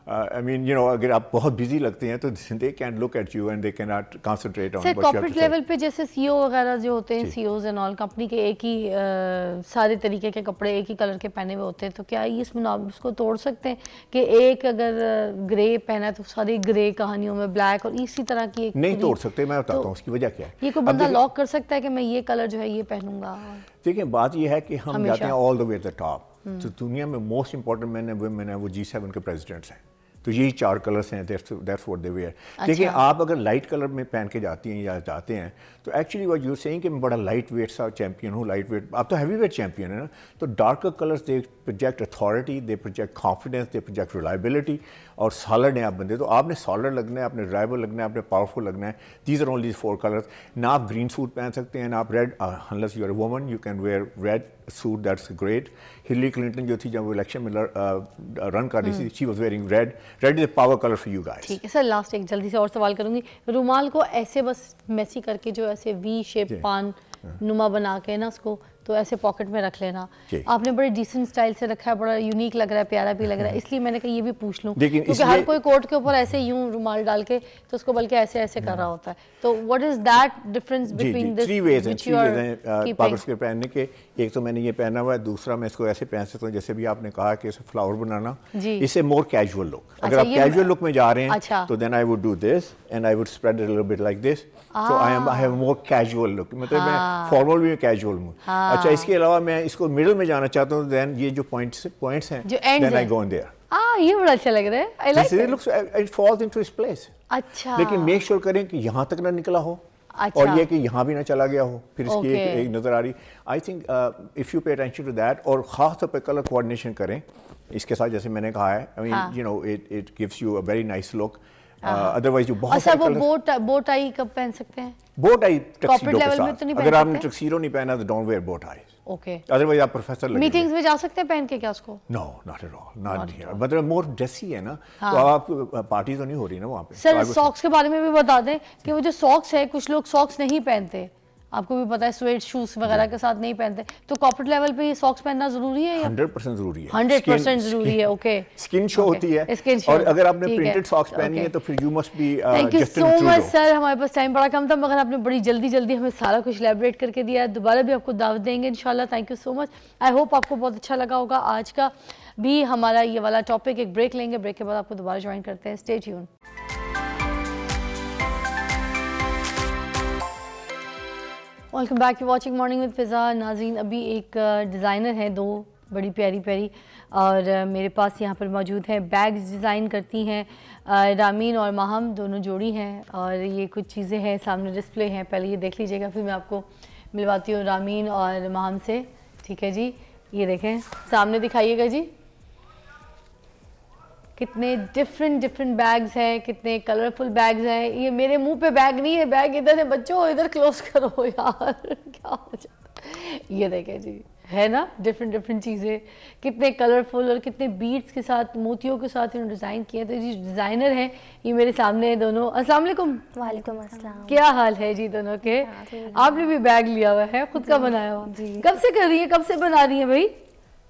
F: आई मीन यू नो, अगर आप बहुत बिजी लगते हैं तो they can look at you and they can not concentrate on
A: sir corporate level पे जैसे सीईओ वगैरह जो होते हैं, सीईओज एंड ऑल कंपनी के एक ही सारे तरीके के कपड़े एक ही कलर के पहने हुए होते हैं, तो क्या इसमें आप उसको तोड़ सकते हैं कि एक अगर ग्रे पहना है तो सारी ग्रे कहानियों में ब्लैक, और इसी तरह की एक
F: नहीं तोड़ सकते। मैं बताता हूँ उसकी वजह क्या है।
A: ये कोई बंदा लॉक कर सकता है कि मैं ये कलर जो है ये पहनूंगा?
F: देखिए बात ये है कि हम जाते हैं all the way the top, तो दुनिया में most important man and women है वो G7 के प्रेसिडेंट्स हैं, तो यही 4 कलर्स हैं, दैट्स व्हाट दे वेयर। देखिए आप अगर लाइट कलर में पहन के जाती हैं या जाते हैं तो एक्चुअली व्हाट यू सेइंग कि मैं बड़ा लाइट वेट सा चैंपियन हूँ, लाइट वेट, आप तो हैवी वेट चैंपियन है ना, तो डार्कर कलर्स दे प्रोजेक्ट अथॉरिटी, दे प्रोजेक्ट कॉन्फिडेंस, दे प्रोजेक्ट रिलायबिलिटी, और सॉलिड हैं आप बंदे, तो आपने सॉलिड लगना है, आपने रिलायबल लगना है, आपने पावरफुल लगना है। These are only 4 colours. ना आप ग्रीन सूट पहन सकते हैं ना आप red, unless you are a woman you can wear red suit, that's great. Hillary Clinton जो थी जब वो इलेक्शन में रन कर रही थी, she was wearing red. Red is a power colour for you guys.
A: ठीक है सर, लास्ट एक जल्दी से और सवाल करूंगी, रुमाल को ऐसे बस मैसी करके जो ऐसे वी शेप पान नुमा बना के ना उसको तो ऐसे पॉकेट में रख लेना, आपने बड़े डिसेंट स्टाइल से रखा है, बड़ा यूनिक लग रहा है, प्यारा भी लग रहा है, इसलिए मैंने कहा ये भी पूछ लूं, क्योंकि हर कोई कोट के ऊपर ऐसे यूं रुमाल डाल के तो उसको बल्कि ऐसे ऐसे कर रहा होता है, तो what is that difference between this?
F: 3 ways हैं पॉकेट्स के पहनने के। एक तो मैंने ये पहना हुआ है, दूसरा मैं इसको ऐसे पहन सकता हूँ जैसे भी आपने कहा कि इसे फ्लावर बनाना, इससे मोर कैजुअल लुक। अगर आप कैजुअल लुक में जा रहे हैं तो then I would do this and I would spread it a little bit like this, so I have more casual look, मतलब मैं फॉर्मल भी कैजुअल हूँ। अच्छा, इसके अलावा मैं इसको मिडिल में जाना चाहता हूँ, देन ये जो पॉइंट्स हैं then I go in their.
A: ये बड़ा अच्छा लग रहा है, I like
F: it looks it falls into its place.
A: अच्छा,
F: लेकिन मेक श्योर करें कि यहाँ तक ना निकला हो, और ये कि यहाँ भी ना चला गया हो, फिर इसकी एक नज़र आ रही। I think if you pay attention to that, और ख़ास तौर पर कलर कोऑर्डिनेशन करें इसके साथ, जैसे मैंने कहा है, I mean you know it gives you a very nice look. Otherwise जो बहुत
A: अच्छा, वो बो टाई कब पहन सकते हैं?
F: बो टाई टक्सीडो के
A: लेवल में तो नहीं
F: साथ, अगर आपने टक्सीडो नहीं पहना तो don't wear bow tie.
A: Okay,
F: otherwise आप प्रोफेसर लगेंगे।
A: मीटिंग्स में जा सकते हैं पहन के क्या उसको?
F: No not at all, not here, मतलब मोर ड्रेसी है ना, तो आप पार्टी तो नहीं हो रही ना वहाँ पे।
A: सर सॉक्स के बारे में भी बता दें कि वो जो सॉक्स है, कुछ लोग सॉक्स नहीं पहनते, आपको भी पता है, स्वेट शूज वगैरह के साथ नहीं पहनते, तो कॉर्पोरेट लेवल पे ये सॉक्स पहनना जरूरी है?
F: 100% जरूरी है,
A: 100% जरूरी है। ओके,
F: स्किन शो होती है, और अगर आपने प्रिंटेड सॉक्स पहनी है तो फिर you must be
A: thank you so much sir. हमारे पास टाइम बड़ा कम था, मगर आपने बड़ी जल्दी जल्दी हमें सारा कुछ इलैबोरेट करके दिया, दोबारा भी आपको दावत देंगे इंशाल्लाह। Thank you so much, I hope आपको बहुत अच्छा लगा होगा आज का भी हमारा ये वाला टॉपिक। एक ब्रेक लेंगे, ब्रेक के बाद आपको दोबारा ज्वाइन करते हैं, stay tune. Welcome back to watching morning with Fiza. नाज़रीन, अभी एक डिज़ाइनर है, 2 बड़ी प्यारी प्यारी, और मेरे पास यहाँ पर मौजूद है, बैग्स डिज़ाइन करती हैं रामीन और माहम, दोनों जोड़ी हैं, और ये कुछ चीज़ें हैं सामने डिस्प्ले हैं, पहले ये देख लीजिएगा, फिर मैं आपको मिलवाती हूँ रामीन और माहम से। ठीक है जी, ये देखें, सामने दिखाइएगा जी, कितने डिफरेंट बैग्स हैं, कितने कलरफुल बैग्स हैं। ये मेरे मुंह पे बैग नहीं है, बैग इधर है, बच्चों इधर क्लोज करो यार क्या हो जाता है। ये देखें जी, है ना, डिफरेंट चीज़ें, कितने कलरफुल और कितने बीड्स के साथ, मोतियों के साथ इन्होंने डिज़ाइन किया। तो जी डिज़ाइनर हैं, ये मेरे सामने है दोनों। अस्सलाम वालेकुम।
G: वालेकुम अस्सलाम।
A: क्या हाल है जी दोनों के? आपने भी बैग लिया हुआ है, खुद का बनाया हुआ? कब से कर रही है, कब से बना रही है भाई?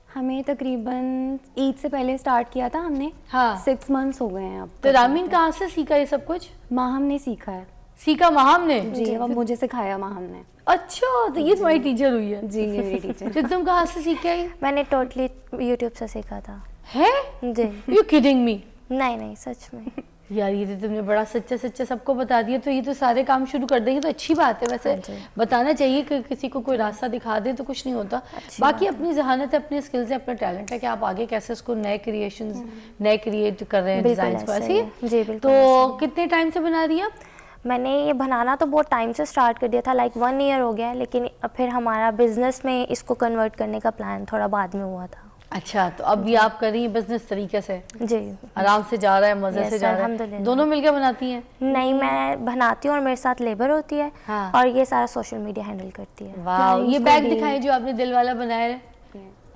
G: हमें तकरीबन ईद से पहले स्टार्ट किया था हमने। हाँ, 6 मंथ्स हो गए हैं अब।
A: तो रामीन कहाँ से सीखा ये सब कुछ?
G: माहम ने सीखा है।
A: सीखा माहम ने?
G: जी, अब मुझे सिखाया माहम ने।
A: अच्छा, तो ये तुम्हारी टीचर हुई है?
G: जी, ये मेरी टीचर।
A: तो तुम कहाँ से सीखा है?
G: मैंने टोटली यूट्यूब से सीखा था।
A: है?
G: जी।
A: You kidding me?
G: नहीं सच में।
A: यार ये तो तुमने बड़ा सच्चा सच्चा सबको बता दिया, तो ये तो सारे काम शुरू कर देंगे तो अच्छी बात है। वैसे बताना चाहिए कि किसी को कोई रास्ता दिखा दे तो कुछ नहीं होता। बाकी अपनी जहानत है, अपने स्किल्स है, अपना टैलेंट है कि आप आगे कैसे उसको नए क्रिएशंस नए क्रिएट कर रहे हैं डिजाइन पर। ऐसे
G: जी बिल्कुल।
A: तो कितने टाइम से बना रही हैं आप?
G: मैंने ये बनाना तो बहुत टाइम से स्टार्ट कर दिया था, लाइक 1 ईयर हो गया है, लेकिन फिर हमारा बिजनेस में इसको कन्वर्ट करने का प्लान थोड़ा बाद में हुआ था।
A: अच्छा, तो अब ये आप कर रही हैं बिजनेस तरीके से?
G: जी,
A: आराम से जा रहा है, मजे से जा रहा है। दोनों मिलकर बनाती हैं?
G: नहीं, मैं बनाती हूँ और मेरे साथ लेबर होती है।
A: हाँ।
G: और ये सारा सोशल मीडिया हैंडल करती है।
A: वाह, ये बैग दिखाएं जो आपने दिल वाला बनाया है,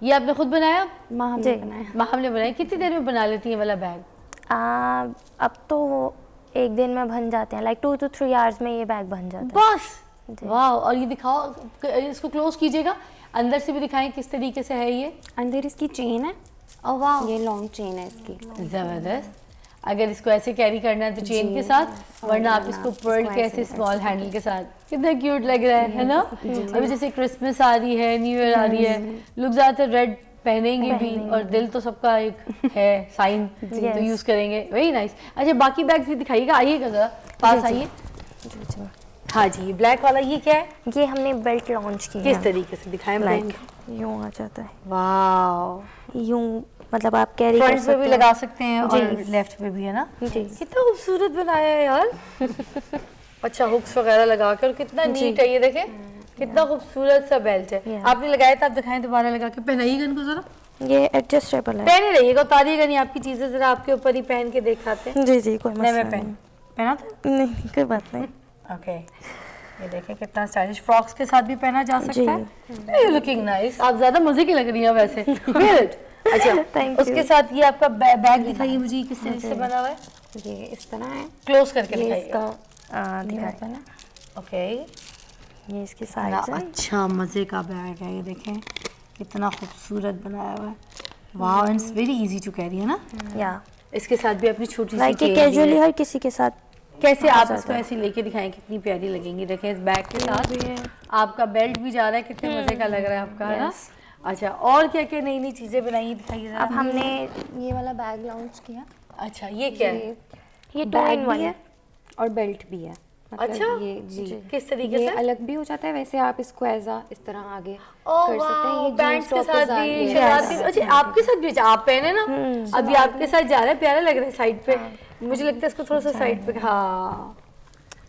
A: ये आपने खुद बनाया?
G: माहम
A: ने बनाया। कितनी देर में बना लेती है वाला बैग?
G: अब तो एक दिन में बन जाते हैं, लाइक 2 to 3 आवर्स में ये बैग बन जाता है
A: बस। वाह, और ये दिखाओ, इसको क्लोज कीजिएगा, अंदर से भी दिखाएं किस तरीके से है ये।
G: अंदर इसकी चेन है।
A: ओह वाह,
G: ये लॉन्ग चेन है इसकी।
A: जबरदस्त। अगर इसको ऐसे कैरी करना है तो चेन के साथ, वरना आप इसको पर्ल के ऐसे स्मॉल हैंडल के साथ। कितना क्यूट लग रहा है ना? अभी जैसे क्रिसमस आ रही है, न्यू ईयर आ रही है, लोग ज्यादातर रेड पहनेंगे भी, और दिल तो सबका एक है साइन, तो यूज करेंगे। Very nice. अच्छा, बाकी बैग्स भी दिखाइएगा, आइएगा जरा पास, आइए। हाँ जी, ब्लैक वाला ये क्या है?
G: ये हमने बेल्ट लॉन्च की है।
A: किस तरीके से दिखाएं?
G: लाइक यूं आ जाता है।
A: वाह,
G: यूं मतलब आप कैरी कर
A: फ्रंट
G: सकते
A: पे भी लगा सकते हैं और लेफ्ट पे भी, है ना?
G: जी।
A: कितना खूबसूरत बनाया है यार। अच्छा, हुक्स वगैरह लगा कर, कितना नीट है ये, देखें कितना खूबसूरत सा बेल्ट है। आपने लगाया था, आप दिखाएं दोबारा लगा के, पहनाइएगा इनको जरा।
G: ये एडजस्टेबल है,
A: पहने रहिएगा, उतारिएगा नहीं आपकी चीजें, जरा आपके ऊपर ही पहन के दिखाते हैं।
G: जी जी, कोई मसला
A: मैं
G: नहीं।
A: पहना था?
G: नहीं, कोई बात नहीं।
A: ओके, ये देखें कितना स्टाइलिश, फ्रॉक्स के साथ भी पहना जा सकता है। यू लुकिंग नाइस, आप ज्यादा मजे की लग रही हैं वैसे। अच्छा, उसके साथ ये आपका बैग दिखाइए मुझे, किस तरीके से बना हुआ है?
G: ये इस तरह है,
A: क्लोज करके
G: ये
A: दिखाइए।
G: इसका दिखाते हैं ना।
A: ओके,
G: ये इसकी साइज है।
A: अच्छा मजे का बैग है, ये देखें कितना खूबसूरत बनाया हुआ है। Wow, and it's very easy to carry, है ना?
G: या
A: इसके साथ भी अपनी छोटी सी
G: लाइक कैजुअली हर किसी के साथ
A: कैसे आप इसको ऐसे लेके दिखाएं, कितनी प्यारी लगेंगी। देखें इस बैग के साथ आपका बेल्ट भी जा रहा है, कितने मजे का लग रहा है आपका, है ना? अच्छा, और क्या क्या नई नई चीजें बनाई दिखाइए जरा।
G: अब हमने ये वाला बैग लॉन्च किया।
A: अच्छा, ये क्या है?
G: ये 2 in 1 है
H: और बेल्ट भी है। मतलब
A: अच्छा,
H: ये जी
A: किस तरीके
H: ये
A: से?
H: अलग भी हो जाता है, वैसे आप इसको एज़ा इस तरह आगे
A: ओह
H: कर सकते हैं। ये
A: बैंड्स
H: जीन्स
A: के
H: टॉप
A: साथ भी, शरारा भी। अच्छा, आपके साथ भी आप पहने ना, अभी आपके साथ जा रहा है, प्यारा लग रहा है साइड पे। मुझे लगता है इसको थोड़ा सा साइड पे, हाँ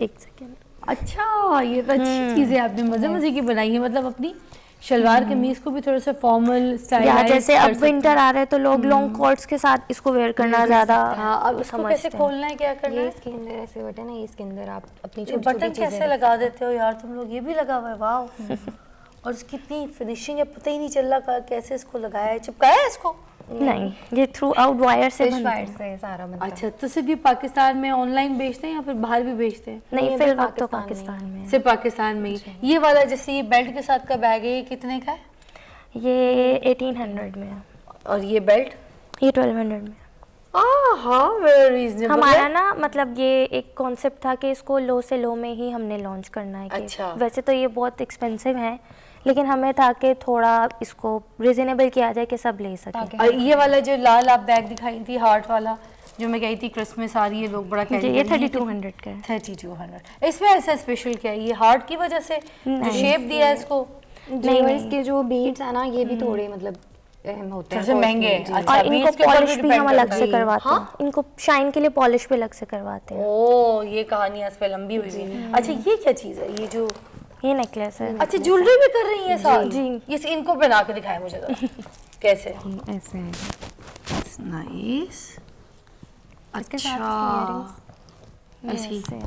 G: एक सेकेंड।
A: अच्छा, ये तो अच्छी चीज है, आपने मजे मजे की बनाई है। मतलब अपनी शलवार कमीज को भी थोड़ा सा फॉर्मल स्टाइल,
G: या जैसे अब विंटर आ रहा है तो लोग लॉन्ग कोट्स के साथ इसको वेयर करना ज्यादा।
A: हाँ, अब इसको कैसे खोलना है, क्या करना
H: ये
A: है?
H: इसके अंदर ऐसे बटन है, इसके अंदर आप अपनी
A: ये
H: छोटी
A: बटन
H: छोटी
A: कैसे
H: चीजें
A: लगा देते हो यार तुम लोग? ये भी लगा हुआ है, वाह। और इसकी इतनी फिनिशिंग है, पता ही नहीं चल रहा कैसे इसको लगाया है, चिपकाया है इसको?
G: नहीं, ये थ्रू आउट वायर से बनता
H: वायर
G: है।
H: से सारा बनता है।
A: अच्छा, तो सिर्फ ये पाकिस्तान में ऑनलाइन बेचते हैं या फिर बाहर भी बेचते हैं?
G: नहीं,
H: ये
G: फिर
H: भी
G: वक्त तो
H: पाकिस्तान
G: पाकिस्तान में है।
A: सिर्फ पाकिस्तान में ही। ये वाला जैसे ये बेल्ट के साथ का बैग है, ये कितने का है?
G: ये 1800 में है।
A: और ये बेल्ट?
G: ये 1200 में है।
A: हाँ, वेरी रीजनेबल।
G: हमारा ना मतलब ये एक कॉन्सेप्ट था कि इसको लो से लो में ही हमने लॉन्च करना है। कि
A: अच्छा।
G: वैसे तो ये बहुत एक्सपेंसिव है, लेकिन हमें था कि थोड़ा इसको रिजनेबल किया जाए कि सब ले सकें।
A: और ये वाला जो लाल आप बैग दिखाई थी, हार्ट वाला, जो मैं कही थी क्रिसमस आ रही है, लोग बड़ा
G: जी,
A: कैरी
G: ये
A: करेंगे।
G: 3200 का है।
A: 3200। इसमें ऐसा स्पेशल क्या है? ये हार्ट की वजह से जो शेप दिया है इसको?
H: नहीं, और इसके जो बीड्स है ना, ये भी थोड़े मतलब अहम होते हैं,
A: सबसे महंगे हैं।
H: जी।
A: अच्छा,
G: और इनको
A: बीड्स के ऊपर
G: पॉलिश भी
A: depend
G: हम अलग
A: करता
G: से
A: है।
G: करवाते हैं। इनको शाइन के लिए पॉलिश भी अलग से करवाते हैं।
A: ओ, ये कहानी इस पे लंबी हुई है। अच्छा, ये क्या चीज है? ये जो
G: ये नेकलेस है।
A: अच्छा, ज्वेलरी भी कर रही है साथ?
G: जी।
A: ये इनको पहना के दिखाए मुझे जरा। कैसे?
H: ऐसे है।
A: नाइस।
H: इसके साथ
A: अच्छा,
G: ऐसे है।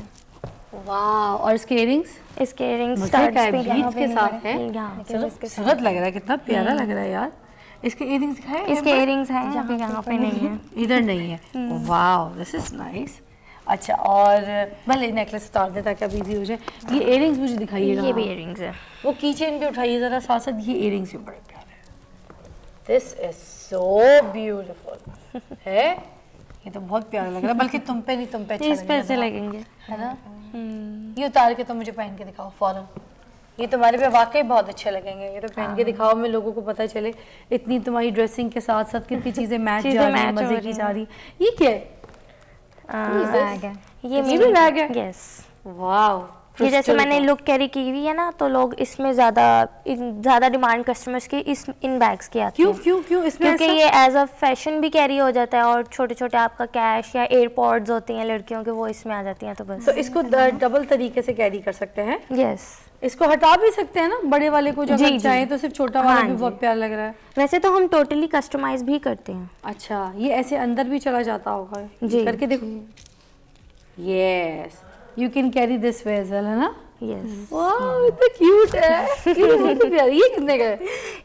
A: वाह। और इसके इयरिंग्स?
G: इसके इयरिंग्स
A: मजे का है,
G: स्टड्स भी
A: बीड्स
G: यहाँ
A: के
G: पे
A: साथ है।
G: यहाँ
A: चलो, खूबसूरत लग रहा है, कितना प्यारा लग रहा है यार। इसके इयरिंग्स दिखाए?
G: इसके इयरिंग्स हैं, अभी यहाँ पे नहीं है।
A: इधर नहीं है। Wow, this is nice. अच्छा, और भले नेकलेस उतार दे ताकि अब इजी हो जाए। ये इयरिंग्स मुझे दिखाइएगा।
G: ये भी इयरिंग्स है।
A: वो की चेन भी उठाइए जरा साथ साथ। ये इयरिंग्स भी बड़े प्यारे हैं। दिस इज सो ब्यूटीफुल है। ये तो बहुत प्यारा लग रहा है, बल्कि तुम पे नहीं, तुम पे अच्छा
G: इस पे से लगेंगे,
A: है ना? ये उतार के तो मुझे पहन के दिखाओ फौरन। ये तुम्हारे पे वाकई बहुत अच्छे लगेंगे। ये तो पहन के दिखाओ, मैं लोगों को पता चले इतनी तुम्हारी ड्रेसिंग के साथ साथ कितनी चीजें मैच जा रही हैं, मजे की जा रही। ये क्या है?
H: बैग है।
G: ये
A: भी बैग है?
G: यस।
A: वाओ,
G: ये जैसे मैंने लुक कैरी की हुई है ना, तो लोग इसमें ज़्यादा डिमांड कस्टमर्स की इन बैग्स की आती है।
A: क्यों इसमें
G: क्योंकि
A: ऐसा?
G: ये एज अ फैशन भी कैरी हो जाता है, और छोटे छोटे आपका कैश या एयरपॉड्स होती हैं लड़कियों के, वो इसमें आ जाती हैं, तो बस।
A: तो इसको डबल तरीके से कैरी कर सकते हैं।
G: यस।
A: इसको हटा भी सकते हैं ना, बड़े वाले को जो
G: जी,
A: अगर
G: जी।
A: चाहें तो सिर्फ छोटा वाला
G: हाँ
A: भी
G: जी।
A: बहुत प्यारा लग रहा है।
G: वैसे तो हम टोटली कस्टमाइज भी करते हैं।
A: अच्छा, ये ऐसे अंदर भी चला जाता होगा
G: जी।
A: करके देखो। Yes, you can carry this way as well, है ना?
G: यस।
A: वाह, इतना क्यूट है। ये बहुत प्यारी। ये कितने का है?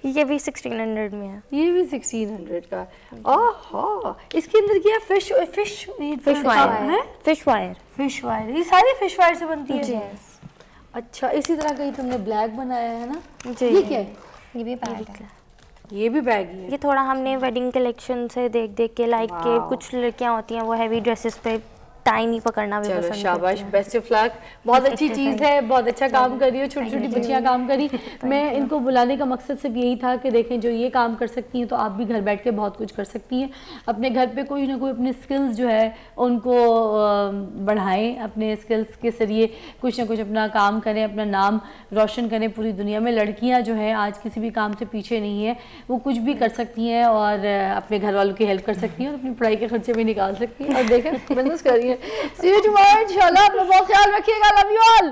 G: ये भी 1600 में है।
A: ये भी 1600 का। ओहो, इसके अंदर क्या फिश फिश
G: फिश वायर है। Fish wire.
A: फिश वायर, ये सारी फिश वायर से बनती है?
G: जी।
A: अच्छा, इसी तरह का ही तुमने ब्लैक बनाया है ना?
G: जी।
A: ये क्या है?
H: ये भी बैग है।
A: ये भी बैग ही है।
G: ये थोड़ा हमने वेडिंग कलेक्शन से देख देख के लाइक के, कुछ लड़कियां होती हैं वो हैवी ड्रेसेस पे टाइनी पकड़ना भी
A: चलो
G: पसंद
A: शाबाश,
G: करती हैं।
A: Best of luck. बहुत अच्छी चीज़ है, बहुत अच्छा काम कर रही हो, छोटी छोटी बच्चियां काम करी। मैं इनको बुलाने का मकसद सिर्फ यही था कि देखें जो ये काम कर सकती हैं तो आप भी घर बैठ के बहुत कुछ कर सकती हैं। अपने घर पे कोई ना कोई अपने स्किल्स जो है उनको बढ़ाएं, अपने स्किल्स के जरिए कुछ ना कुछ अपना काम करें, अपना नाम रोशन करें पूरी दुनिया में। लड़कियाँ जो हैं आज किसी भी काम से पीछे नहीं है, वो कुछ भी कर सकती हैं और अपने घर वालों की हेल्प कर सकती हैं और अपनी पढ़ाई के खर्चे भी निकाल सकती हैं। और देखें बिजनेस कर रही है। See you tomorrow, इंशाल्लाह। अपना बहुत ख्याल रखिएगा। Love you all.